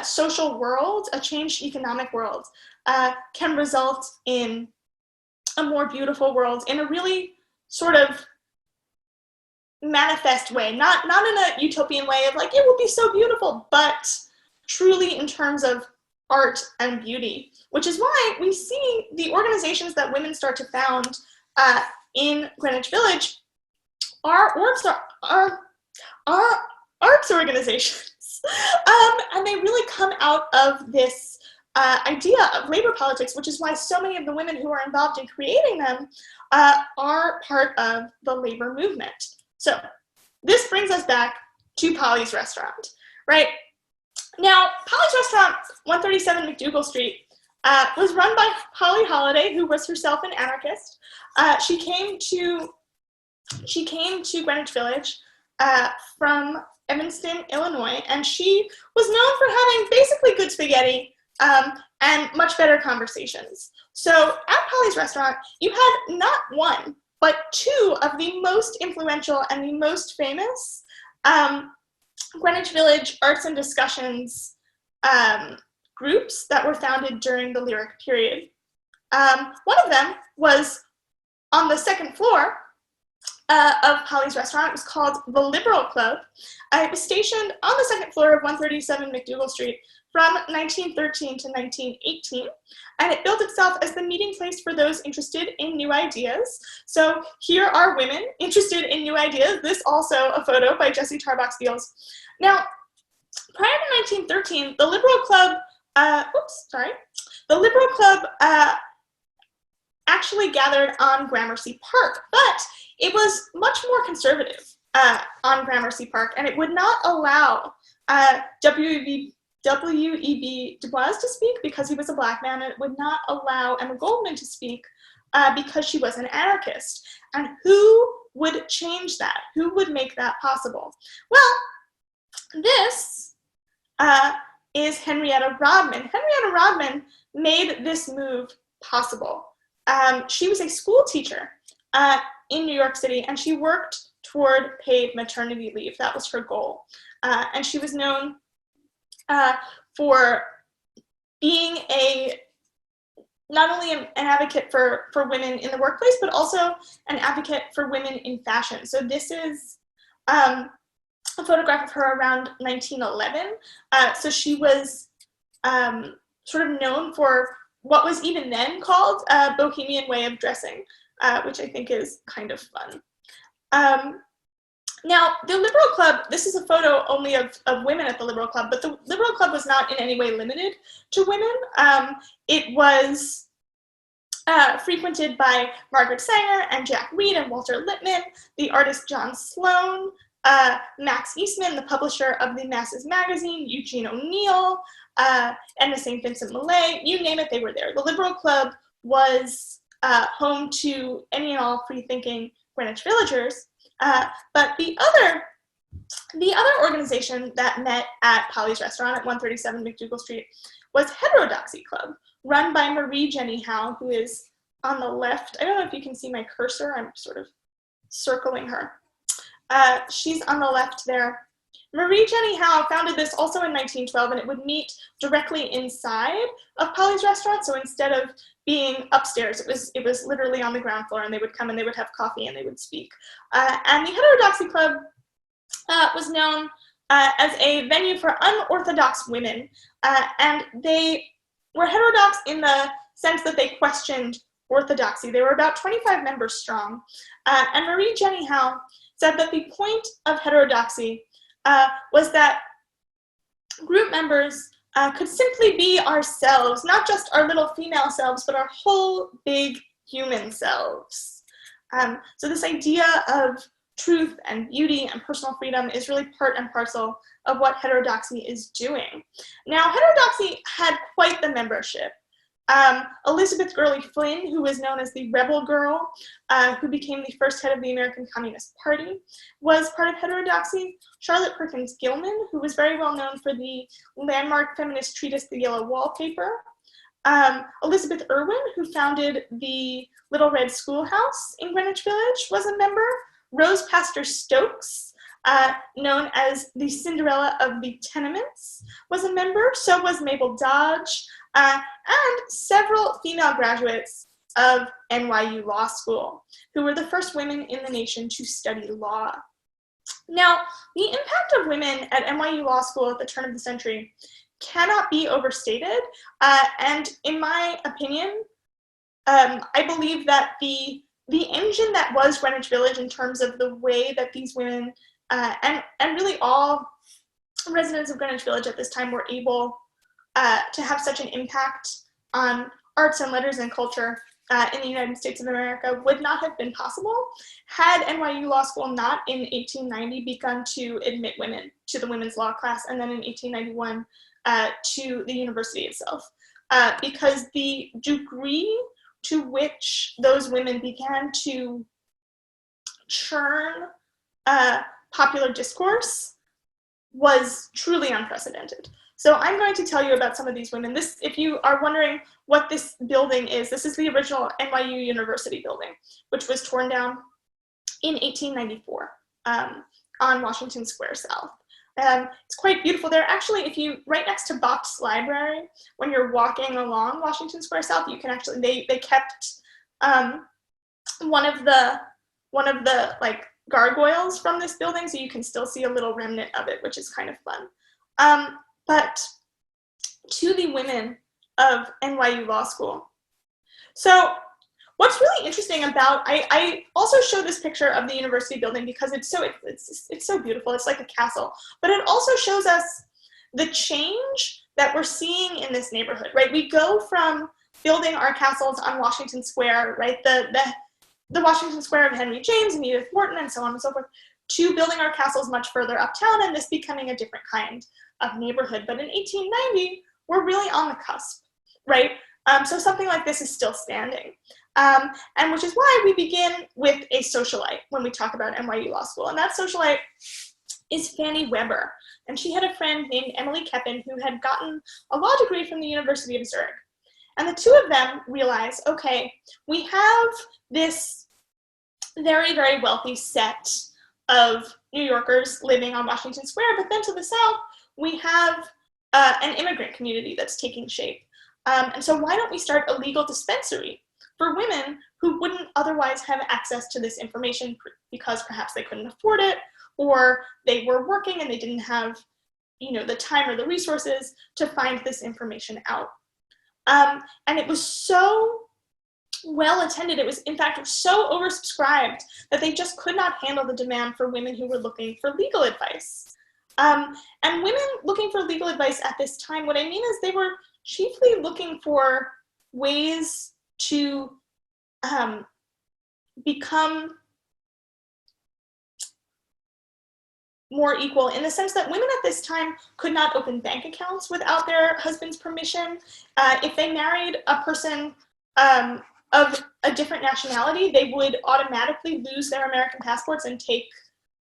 S1: social world, a changed economic world can result in a more beautiful world in a really sort of manifest way, not in a utopian way of like, it will be so beautiful, but truly in terms of art and beauty, which is why we see the organizations that women start to found in Greenwich Village are arts organizations. And they really come out of this idea of labor politics, which is why so many of the women who are involved in creating them are part of the labor movement. So this brings us back to Polly's Restaurant, right? Now, Polly's Restaurant, 137 McDougal Street, was run by Polly Holliday, who was herself an anarchist. She came to Greenwich Village from Evanston, Illinois, and she was known for having basically good spaghetti and much better conversations. So at Polly's Restaurant, you had not one, but two of the most influential and the most famous Greenwich Village arts and discussions groups that were founded during the Lyric period. One of them was on the second floor of Polly's Restaurant. It was called the Liberal Club. It was stationed on the second floor of 137 McDougal Street from 1913 to 1918, and it built itself as the meeting place for those interested in new ideas. So here are women interested in new ideas. This also a photo by Jessie Tarbox Beals. Now, prior to 1913, the Liberal Club, the Liberal Club actually gathered on Gramercy Park, but it was much more conservative on Gramercy Park, and it would not allow W.E.B. Du Bois to speak because he was a black man, and it would not allow Emma Goldman to speak because she was an anarchist. And who would change that? Who would make that possible? Well, this is Henrietta Rodman. Henrietta Rodman made this move possible. She was a school teacher in New York City, and she worked toward paid maternity leave. That was her goal. And she was known for being a not only an advocate for women in the workplace, but also an advocate for women in fashion. So this is a photograph of her around 1911. So she was sort of known for what was even then called a bohemian way of dressing, which I think is kind of fun. Now, the Liberal Club, this is a photo only of women at the Liberal Club, but the Liberal Club was not in any way limited to women. It was frequented by Margaret Sanger and Jack Reed and Walter Lippmann, the artist John Sloan, Max Eastman, the publisher of the Masses magazine, Eugene O'Neill, and the St. Vincent Millay, you name it, they were there. The Liberal Club was home to any and all free-thinking Greenwich Villagers, but the other organization that met at Polly's Restaurant at 137 McDougal Street was Heterodoxy Club, run by Marie Jenny Howe, who is on the left. I don't know if you can see my cursor. I'm sort of circling her. She's on the left there. Marie Jenny Howe founded this also in 1912, and it would meet directly inside of Polly's Restaurant. So instead of being upstairs, it was literally on the ground floor, and they would come and they would have coffee and they would speak. And the Heterodoxy Club was known as a venue for unorthodox women, and they were heterodox in the sense that they questioned orthodoxy. They were about 25 members strong, and Marie Jenny Howe said that the point of heterodoxy was that group members could simply be ourselves, not just our little female selves, but our whole big human selves. So this idea of truth and beauty and personal freedom is really part and parcel of what heterodoxy is doing. Now, heterodoxy had quite the membership. Elizabeth Gurley Flynn, who was known as the Rebel Girl, who became the first head of the American Communist Party, was part of heterodoxy. Charlotte Perkins Gilman, who was very well known for the landmark feminist treatise, The Yellow Wallpaper. Elizabeth Irwin, who founded the Little Red Schoolhouse in Greenwich Village, was a member. Rose Pastor Stokes, known as the Cinderella of the Tenements, was a member. So was Mabel Dodge, and several female graduates of NYU Law School, who were the first women in the nation to study law. Now, the impact of women at NYU Law School at the turn of the century cannot be overstated, and in my opinion, I believe that the engine that was Greenwich Village in terms of the way that these women, and really all residents of Greenwich Village at this time were able to have such an impact on arts and letters and culture in the United States of America would not have been possible had NYU Law School not in 1890 begun to admit women to the women's law class, and then in 1891 to the university itself. Because the degree to which those women began to churn popular discourse was truly unprecedented. So I'm going to tell you about some of these women. This, if you are wondering what this building is, this is the original NYU University building, which was torn down in 1894 on Washington Square South. It's quite beautiful there. Actually, if you, right next to Bach's Library, when you're walking along Washington Square South, you can actually, they kept one of the like gargoyles from this building, so you can still see a little remnant of it, which is kind of fun. But to the women of NYU Law School. So what's really interesting about, I also show this picture of the university building because it's so beautiful. It's like a castle, but it also shows us the change that we're seeing in this neighborhood, right? We go from building our castles on Washington Square, right? The Washington Square of Henry James and Edith Wharton and so on and so forth, to building our castles much further uptown and this becoming a different kind of neighborhood. But in 1890, we're really on the cusp, right? So something like this is still standing. And which is why we begin with a socialite when we talk about NYU Law School. And that socialite is Fanny Weber. And she had a friend named Emily Keppen who had gotten a law degree from the University of Zurich. And the two of them realized, okay, we have this very, very wealthy set of New Yorkers living on Washington Square, but then to the south, we have an immigrant community that's taking shape. And so why don't we start a legal dispensary for women who wouldn't otherwise have access to this information because perhaps they couldn't afford it, or they were working and they didn't have, the time or the resources to find this information out. And it was so well attended. It was, in fact, so oversubscribed that they just could not handle the demand for women who were looking for legal advice. And women looking for legal advice at this time, what I mean is they were chiefly looking for ways to become more equal, in the sense that women at this time could not open bank accounts without their husband's permission. If they married a person of a different nationality, they would automatically lose their American passports and take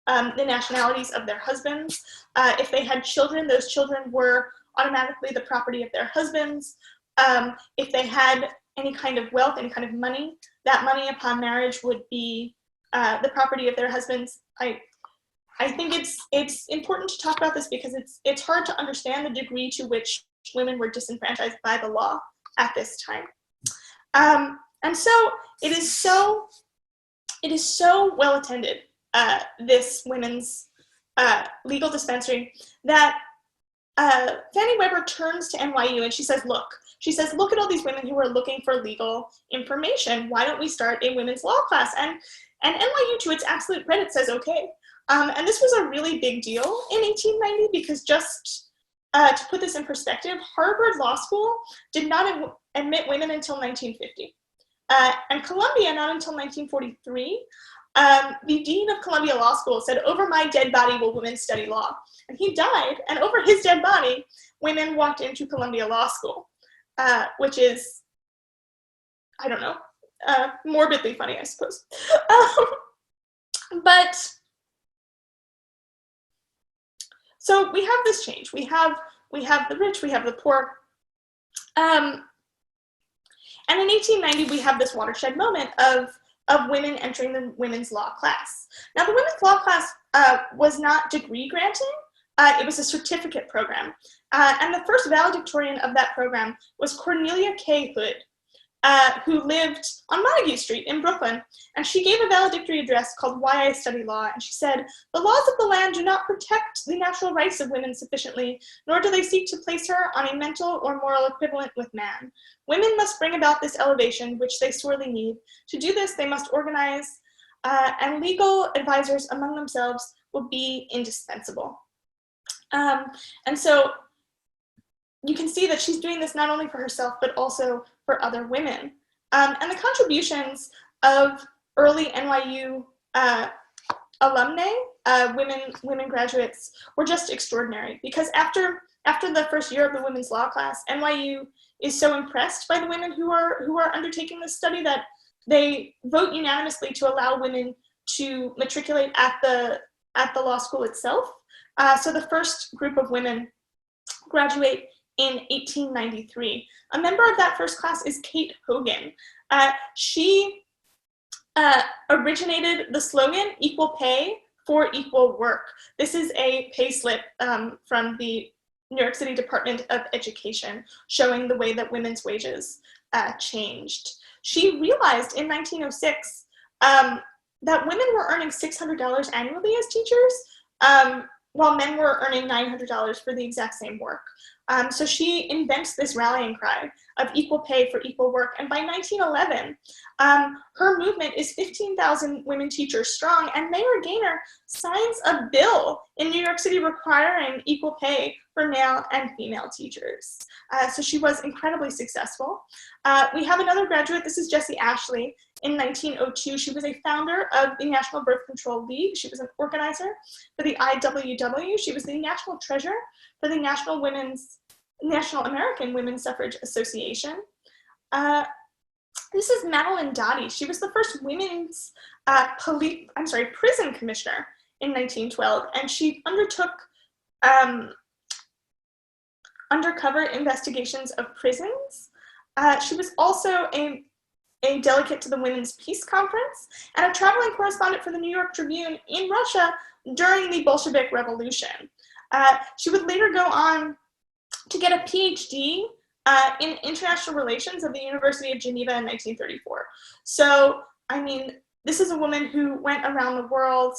S1: the nationalities of their husbands. If they had children, those children were automatically the property of their husbands. If they had any kind of wealth, any kind of money, that money upon marriage would be the property of their husbands. I think it's important to talk about this because it's hard to understand the degree to which women were disenfranchised by the law at this time. And so it is so well attended, this women's legal dispensary, that Fanny Weber turns to NYU and she says, look at all these women who are looking for legal information. Why don't we start a women's law class? And NYU, to its absolute credit, says, okay. And this was a really big deal in 1890 because, just to put this in perspective, Harvard Law School did not admit women until 1950. And Columbia not until 1943. The dean of Columbia Law School said, over my dead body will women study law. And he died, and over his dead body, women walked into Columbia Law School, which is, I don't know, morbidly funny, I suppose. So we have this change. We have the rich, we have the poor. And in 1890, we have this watershed moment of women entering the women's law class. Now, the women's law class was not degree granting. It was a certificate program. And the first valedictorian of that program was Cornelia K. Hood, who lived on Montague Street in Brooklyn. And she gave a valedictory address called Why I Study Law. And she said, the laws of the land do not protect the natural rights of women sufficiently, nor do they seek to place her on a mental or moral equivalent with man. Women must bring about this elevation, which they sorely need. To do this, they must organize, and legal advisors among themselves will be indispensable. And so you can see that she's doing this not only for herself, but also for other women. And the contributions of early NYU alumni, women graduates, were just extraordinary, because after the first year of the women's law class, NYU is so impressed by the women who are undertaking this study that they vote unanimously to allow women to matriculate at the law school itself. So the first group of women graduate in 1893. A member of that first class is Kate Hogan. She originated the slogan, equal pay for equal work. This is a pay slip from the New York City Department of Education, showing the way that women's wages changed. She realized in 1906 that women were earning $600 annually as teachers, while men were earning $900 for the exact same work. So she invents this rallying cry of equal pay for equal work. And by 1911, her movement is 15,000 women teachers strong, and Mayor Gaynor signs a bill in New York City requiring equal pay for male and female teachers. So she was incredibly successful. We have another graduate. This is Jessie Ashley. In 1902, she was a founder of the National Birth Control League. She was an organizer for the IWW. She was the national treasurer for the National American Women's Suffrage Association. This is Mabel Dodge. She was the first women's prison commissioner in 1912, and she undertook undercover investigations of prisons. She was also a delegate to the Women's Peace Conference and a traveling correspondent for the New York Tribune in Russia during the Bolshevik Revolution. She would later go on to get a PhD in international relations at the University of Geneva in 1934. So, I mean, this is a woman who went around the world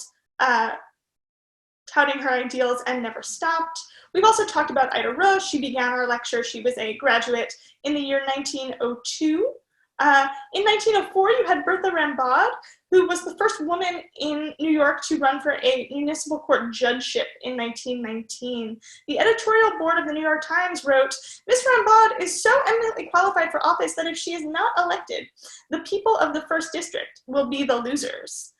S1: touting her ideals and never stopped. We've also talked about Ida Rose. She began our lecture. She was a graduate in the year 1902. In 1904, you had Bertha Rambaud, who was the first woman in New York to run for a municipal court judgeship in 1919. The editorial board of the New York Times wrote, "Miss Rambaud is so eminently qualified for office that if she is not elected, the people of the first district will be the losers."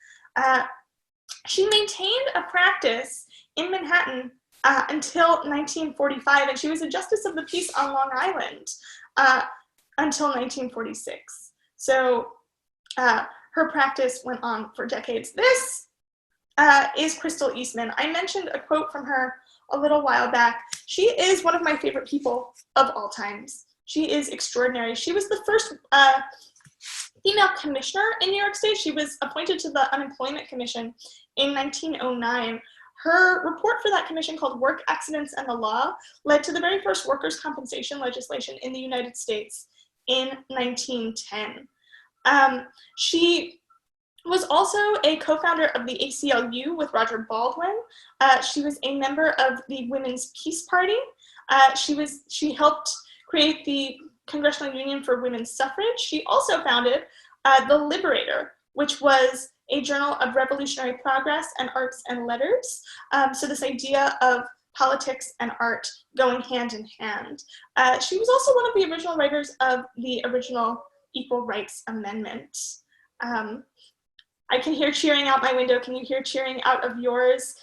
S1: She maintained a practice in Manhattan until 1945, and she was a justice of the peace on Long Island until 1946. So her practice went on for decades. This is Crystal Eastman. I mentioned a quote from her a little while back. She is one of my favorite people of all times. She is extraordinary. She was the first female commissioner in New York State. She was appointed to the Unemployment Commission in 1909. Her report for that commission, called Work Accidents and the Law, led to the very first workers' compensation legislation in the United States in 1910. She was also a co-founder of the ACLU with Roger Baldwin. She was a member of the Women's Peace Party. She helped create the Congressional Union for Women's Suffrage. She also founded The Liberator, which was a journal of revolutionary progress and arts and letters. So this idea of politics and art going hand in hand. She was also one of the original writers of the original Equal Rights Amendment. I can hear cheering out my window. Can you hear cheering out of yours?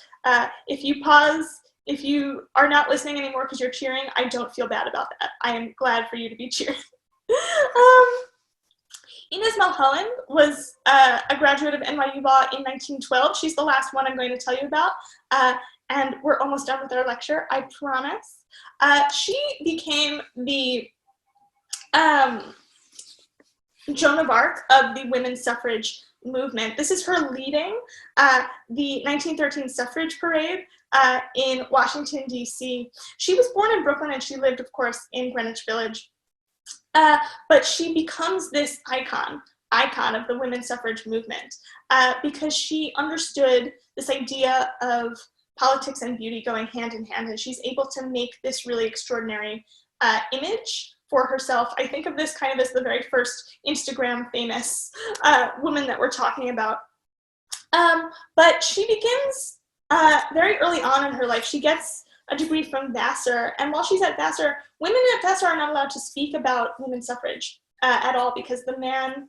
S1: If you pause, if you are not listening anymore because you're cheering, I don't feel bad about that. I am glad for you to be cheering. Inez Milholland was a graduate of NYU Law in 1912. She's the last one I'm going to tell you about. And we're almost done with our lecture, I promise. She became the Joan of Arc of the women's suffrage movement. This is her leading the 1913 suffrage parade in Washington, D.C. She was born in Brooklyn and she lived, of course, in Greenwich Village. But she becomes this icon of the women's suffrage movement because she understood this idea of politics and beauty going hand in hand, and she's able to make this really extraordinary image for herself. I think of this kind of as the very first Instagram famous woman that we're talking about. But she begins very early on in her life. She gets a degree from Vassar, and while she's at Vassar, women at Vassar are not allowed to speak about women's suffrage at all because the man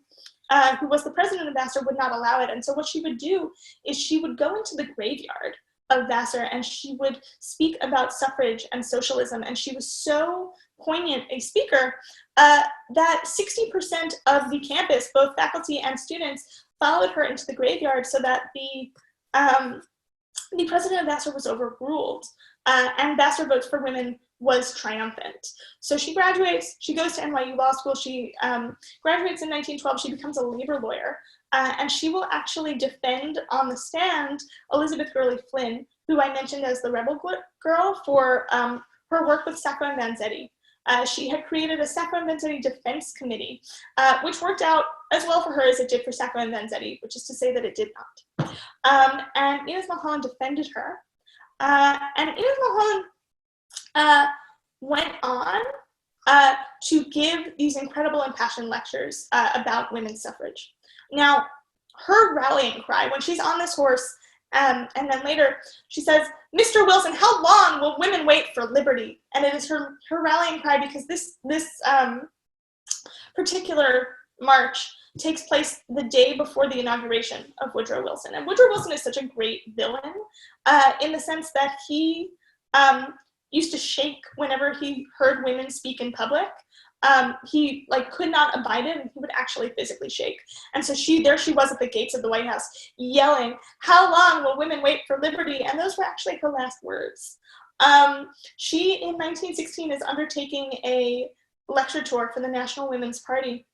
S1: who was the president of Vassar would not allow it. And so what she would do is she would go into the graveyard of Vassar and she would speak about suffrage and socialism, and she was so poignant a speaker that 60% of the campus, both faculty and students, followed her into the graveyard so that the president of Vassar was overruled. And Vassar Votes for Women was triumphant. So she graduates, she goes to NYU Law School, she graduates in 1912, she becomes a labor lawyer, and she will actually defend on the stand Elizabeth Gurley Flynn, who I mentioned as the rebel girl for her work with Sacco and Vanzetti. She had created a Sacco and Vanzetti defense committee, which worked out as well for her as it did for Sacco and Vanzetti, which is to say that it did not. And Inez Milholland defended her. And Inez Milholland went on to give these incredible impassioned lectures about women's suffrage. Now, her rallying cry, when she's on this horse, and then later she says, "Mr. Wilson, how long will women wait for liberty?" And it is her rallying cry because this particular march takes place the day before the inauguration of Woodrow Wilson. And Woodrow Wilson is such a great villain in the sense that he used to shake whenever he heard women speak in public. He could not abide it, and he would actually physically shake. And so there she was at the gates of the White House yelling, "How long will women wait for liberty?" And those were actually her last words. She, in 1916, is undertaking a lecture tour for the National Women's Party.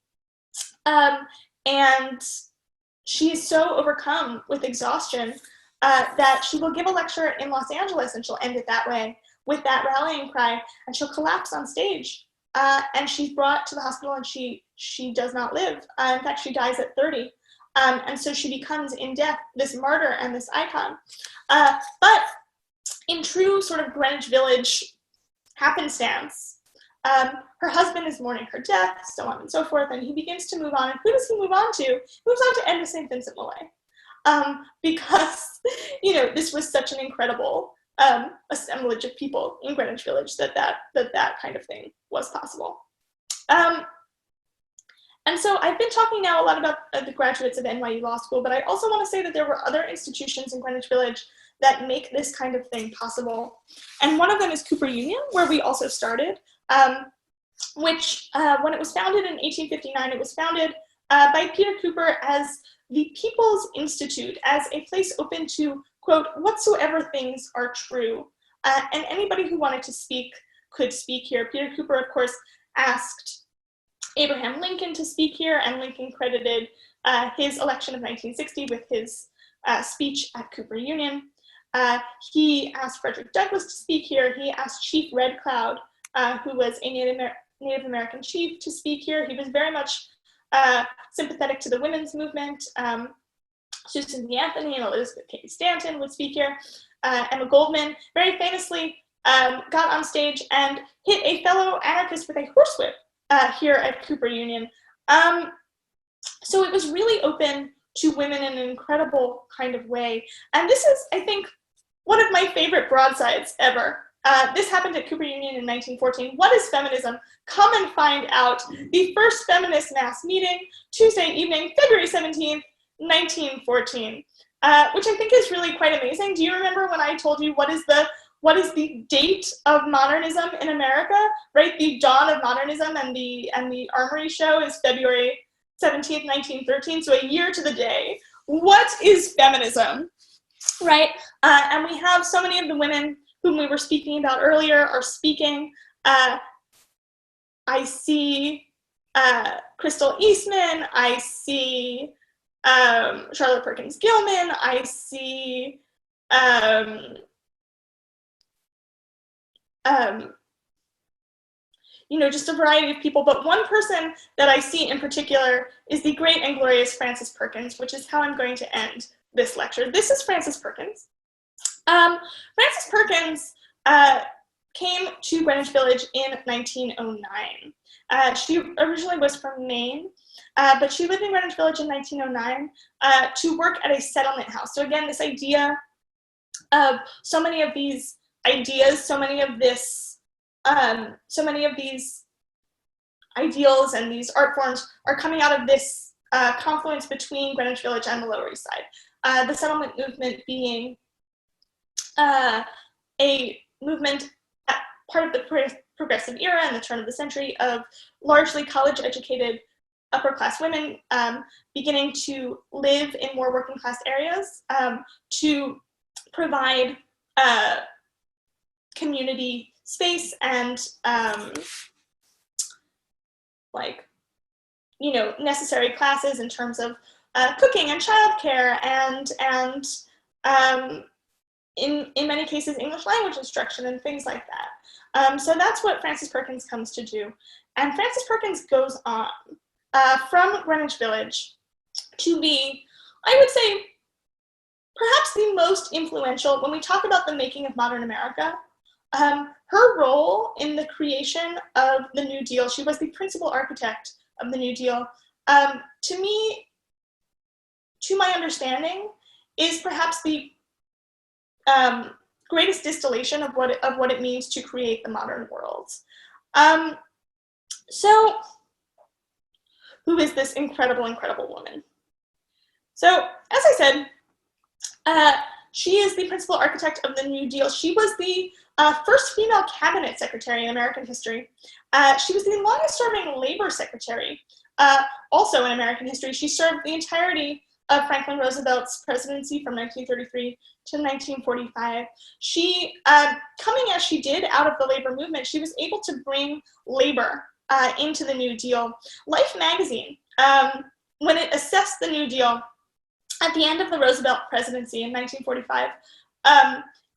S1: And she is so overcome with exhaustion that she will give a lecture in Los Angeles, and she'll end it that way with that rallying cry, and she'll collapse on stage and she's brought to the hospital, and she does not live. In fact, she dies at 30. And so she becomes in death this martyr and this icon. But in true sort of Greenwich Village happenstance, her husband is mourning her death, so on and so forth, and he begins to move on. And who does he move on to? He moves on to Edna St. Vincent Millay, because, you know, this was such an incredible assemblage of people in Greenwich Village that kind of thing was possible. And so I've been talking now a lot about the graduates of NYU Law School, but I also want to say that there were other institutions in Greenwich Village that make this kind of thing possible. And one of them is Cooper Union, where we also started, which when it was founded in 1859, it was founded by Peter Cooper as the People's Institute, as a place open to, quote, whatsoever things are true. And anybody who wanted to speak could speak here. Peter Cooper, of course, asked Abraham Lincoln to speak here, and Lincoln credited his election of 1960 with his speech at Cooper Union. He asked Frederick Douglass to speak here. He asked Chief Red Cloud, who was a Native American chief, to speak here. He was very much sympathetic to the women's movement. Susan B. Anthony and Elizabeth Cady Stanton would speak here. Emma Goldman very famously got on stage and hit a fellow anarchist with a horsewhip here at Cooper Union. So it was really open to women in an incredible kind of way. And this is, I think, one of my favorite broadsides ever. This happened at Cooper Union in 1914. What is feminism? Come and find out. The first feminist mass meeting, Tuesday evening, February 17th, 1914, which I think is really quite amazing. Do you remember when I told you what is the date of modernism in America? Right, the dawn of modernism, and the Armory show is February 17th, 1913. So a year to the day. What is feminism? Right, and we have so many of the women whom we were speaking about earlier are speaking. I see Crystal Eastman. I see Charlotte Perkins Gilman. I see you know, just a variety of people. But one person that I see in particular is the great and glorious Frances Perkins, which is how I'm going to end this lecture. This is Frances Perkins. Frances Perkins came to Greenwich Village in 1909. She originally was from Maine, but she lived in Greenwich Village in 1909 to work at a settlement house. So again, this idea of so many of these ideas, so many of these ideals and these art forms are coming out of this confluence between Greenwich Village and the Lower East Side. The settlement movement being a movement at part of the progressive era and the turn of the century of largely college-educated upper-class women beginning to live in more working-class areas to provide community space and like, you know, necessary classes in terms of cooking and childcare and in many cases English language instruction and things like that. So that's what Frances Perkins comes to do. And Frances Perkins goes on from Greenwich Village to be, I would say, perhaps the most influential, when we talk about the making of modern America, her role in the creation of the New Deal, she was the principal architect of the New Deal, to me, to my understanding, is perhaps the greatest distillation of what it means to create the modern world. So, who is this incredible, incredible woman? So, as I said, she is the principal architect of the New Deal. She was the first female cabinet secretary in American history. She was the longest-serving labor secretary, also in American history. She served the entirety of Franklin Roosevelt's presidency from 1933 to 1945. She, coming as she did out of the labor movement, she was able to bring labor into the New Deal. Life magazine, when it assessed the New Deal at the end of the Roosevelt presidency in 1945,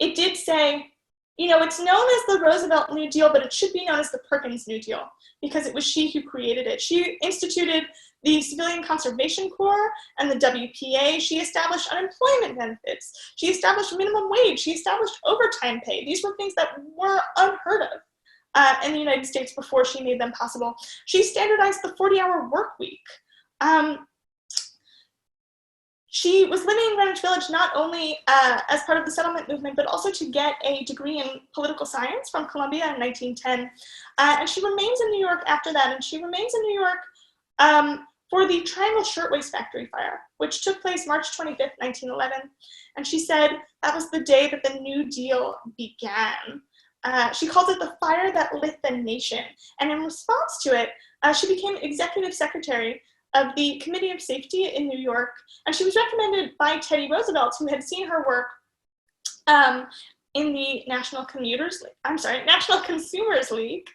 S1: it did say you know, it's known as the Roosevelt New Deal, but it should be known as the Perkins New Deal because it was she who created it. She instituted the Civilian Conservation Corps and the WPA. She established unemployment benefits. She established minimum wage. She established overtime pay. These were things that were unheard of in the United States before she made them possible. She standardized the 40-hour work week. She was living in Greenwich Village not only as part of the settlement movement, but also to get a degree in political science from Columbia in 1910. And she remains in New York after that, and she remains in New York for the Triangle Shirtwaist Factory fire, which took place March 25th, 1911. And she said that was the day that the New Deal began. She called it the fire that lit the nation. And in response to it, she became executive secretary of the Committee of Safety in New York, and she was recommended by Teddy Roosevelt, who had seen her work in the National Consumers League.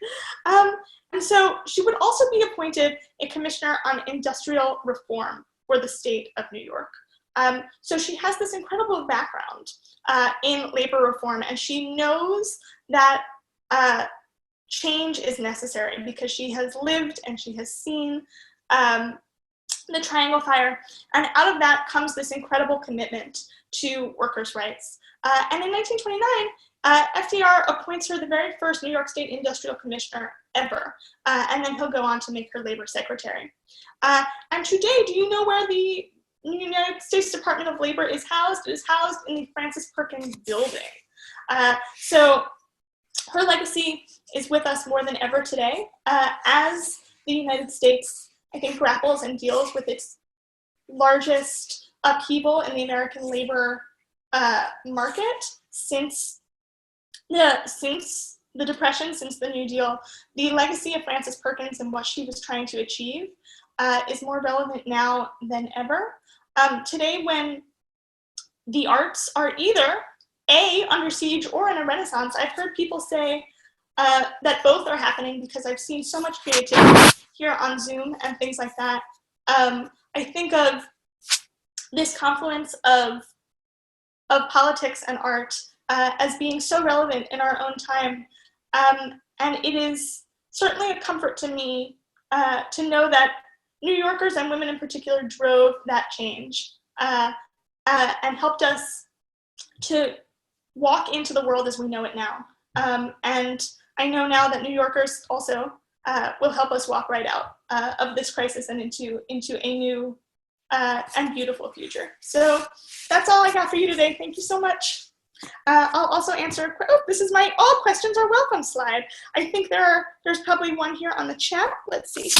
S1: And so she would also be appointed a commissioner on industrial reform for the state of New York. So she has this incredible background in labor reform, and she knows that change is necessary because she has lived and she has seen the Triangle Fire, and out of that comes this incredible commitment to workers' rights. And in 1929, FDR appoints her the very first New York State Industrial Commissioner ever, and then he'll go on to make her labor secretary. And today, do you know where the United States Department of Labor is housed? It is housed in the Francis Perkins building. So her legacy is with us more than ever today, as the United States, I think, grapples and deals with its largest upheaval in the American labor market since the Depression, since the New Deal. The legacy of Frances Perkins and what she was trying to achieve is more relevant now than ever. Today, when the arts are either under siege or in a renaissance, I've heard people say that both are happening because I've seen so much creativity here on Zoom and things like that. I think of this confluence of politics and art as being so relevant in our own time. And it is certainly a comfort to me to know that New Yorkers and women in particular drove that change and helped us to walk into the world as we know it now. And I know now that New Yorkers also will help us walk right out of this crisis and into a new and beautiful future. So that's all I got for you today. Thank you so much. I'll also answer, this is my all questions are welcome slide. I think there's probably one here on the chat. Let's see.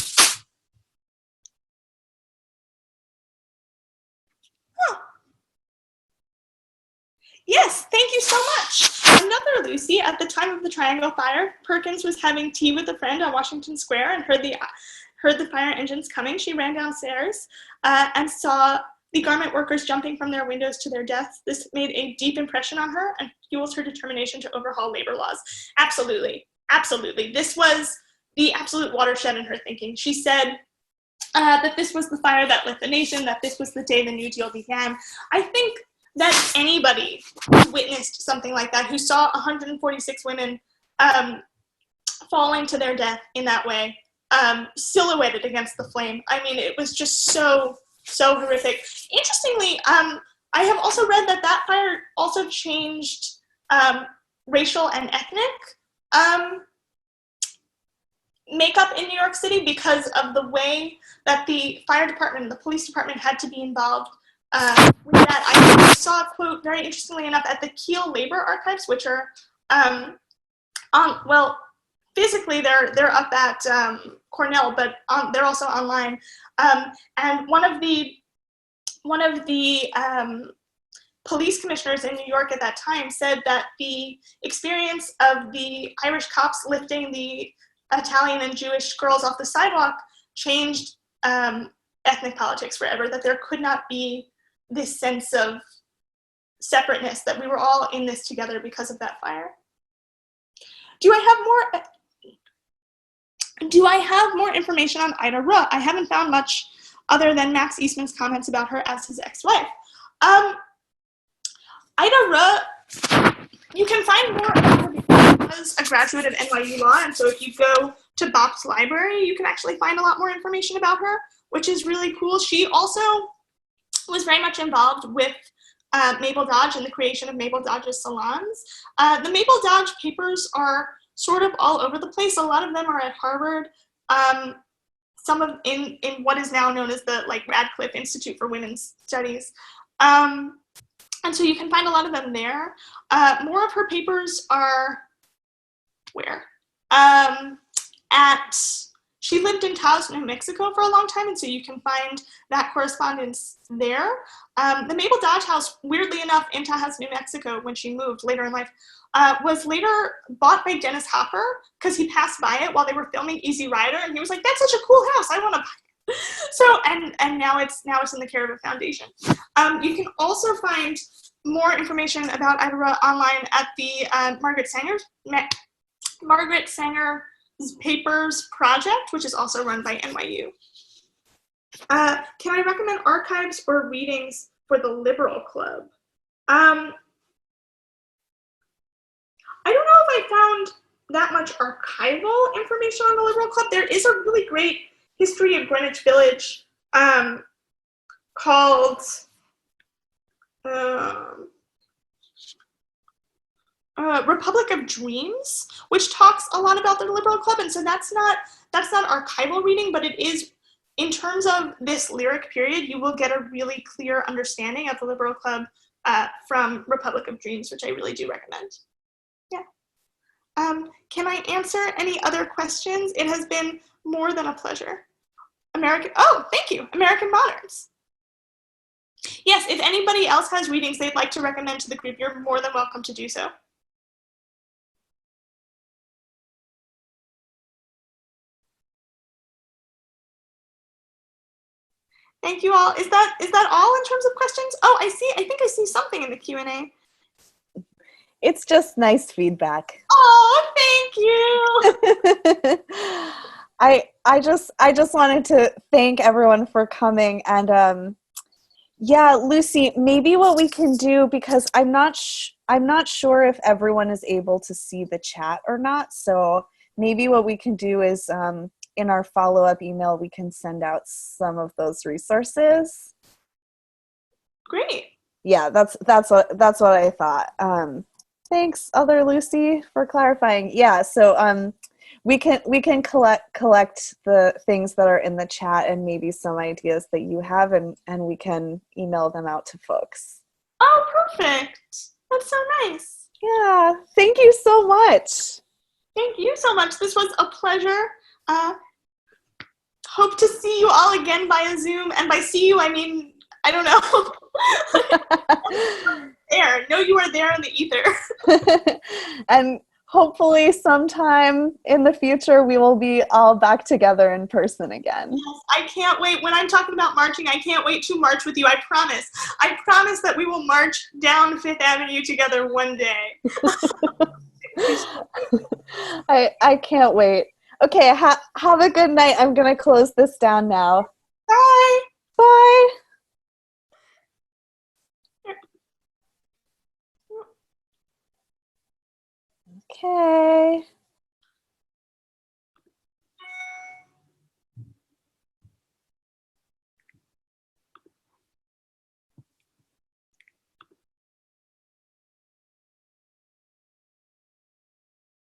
S1: Yes, thank you so much. Another Lucie, at the time of the Triangle Fire, Perkins was having tea with a friend on Washington Square and heard the fire engines coming. She ran downstairs and saw the garment workers jumping from their windows to their deaths. This made a deep impression on her and fuels her determination to overhaul labor laws. Absolutely, absolutely. This was the absolute watershed in her thinking. She said that this was the fire that lit the nation, that this was the day the New Deal began. I think that anybody who witnessed something like that, who saw 146 women falling to their death in that way, silhouetted against the flame. I mean, it was just so horrific. Interestingly, I have also read that fire also changed racial and ethnic makeup in New York City because of the way that the fire department and the police department had to be involved with that. I saw a quote, very interestingly enough, at the Kiel Labor Archives, which are physically they're up at Cornell, but they're also online. And one of the police commissioners in New York at that time said that the experience of the Irish cops lifting the Italian and Jewish girls off the sidewalk changed ethnic politics forever, that there could not be this sense of separateness, that we were all in this together because of that fire. Do I have more information on Ida Rauh? I haven't found much other than Max Eastman's comments about her as his ex-wife. Ida Rauh, you can find more of her was a graduate of NYU Law, and so if you go to Bop's library, you can actually find a lot more information about her, which is really cool. She also was very much involved with Mabel Dodge and the creation of Mabel Dodge's salons. The Mabel Dodge papers are sort of all over the place. A lot of them are at Harvard. Some of in what is now known as the Radcliffe Institute for Women's Studies. And so you can find a lot of them there. More of her papers are where? She lived in Taos, New Mexico for a long time, and so you can find that correspondence there. The Mabel Dodge house, weirdly enough, in Taos, New Mexico, when she moved later in life, was later bought by Dennis Hopper because he passed by it while they were filming Easy Rider, and he was like, "That's such a cool house, I want to buy it." So, and now it's in the care of a foundation. You can also find more information about Ida Rauh online at the Margaret Sanger's Papers Project, which is also run by NYU. Can I recommend archives or readings for the Liberal Club? I don't know if I found that much archival information on the Liberal Club. There is a really great history of Greenwich Village called Republic of Dreams, which talks a lot about the Liberal Club, and so that's not archival reading, but it is, in terms of this lyric period, you will get a really clear understanding of the Liberal Club from Republic of Dreams, which I really do recommend. Yeah. Can I answer any other questions? It has been more than a pleasure. Thank you, American Moderns. Yes, if anybody else has readings they'd like to recommend to the group, you're more than welcome to do so. Thank you all. Is that all in terms of questions? Oh, I think I see something in the Q&A.
S2: It's just nice feedback.
S1: Oh, thank you.
S2: I just wanted to thank everyone for coming, and yeah, Lucie, maybe what we can do, because I'm not sure if everyone is able to see the chat or not, so maybe what we can do is in our follow-up email we can send out some of those resources.
S1: Great.
S2: Yeah, that's what I thought. Thanks, other Lucie, for clarifying. Yeah, so we can collect the things that are in the chat and maybe some ideas that you have, and we can email them out to folks.
S1: Oh, perfect. That's so nice.
S2: Yeah, thank you so much.
S1: Thank you so much. This was a pleasure. Hope to see you all again via Zoom, and by see you I mean, I don't know. There. Know you are there in the ether.
S2: And hopefully sometime in the future we will be all back together in person again.
S1: Yes, I can't wait. When I'm talking about marching, I can't wait to march with you. I promise. I promise that we will march down Fifth Avenue together one day.
S2: I can't wait. Okay, have a good night. I'm going to close this down now.
S1: Bye.
S2: Bye. Okay.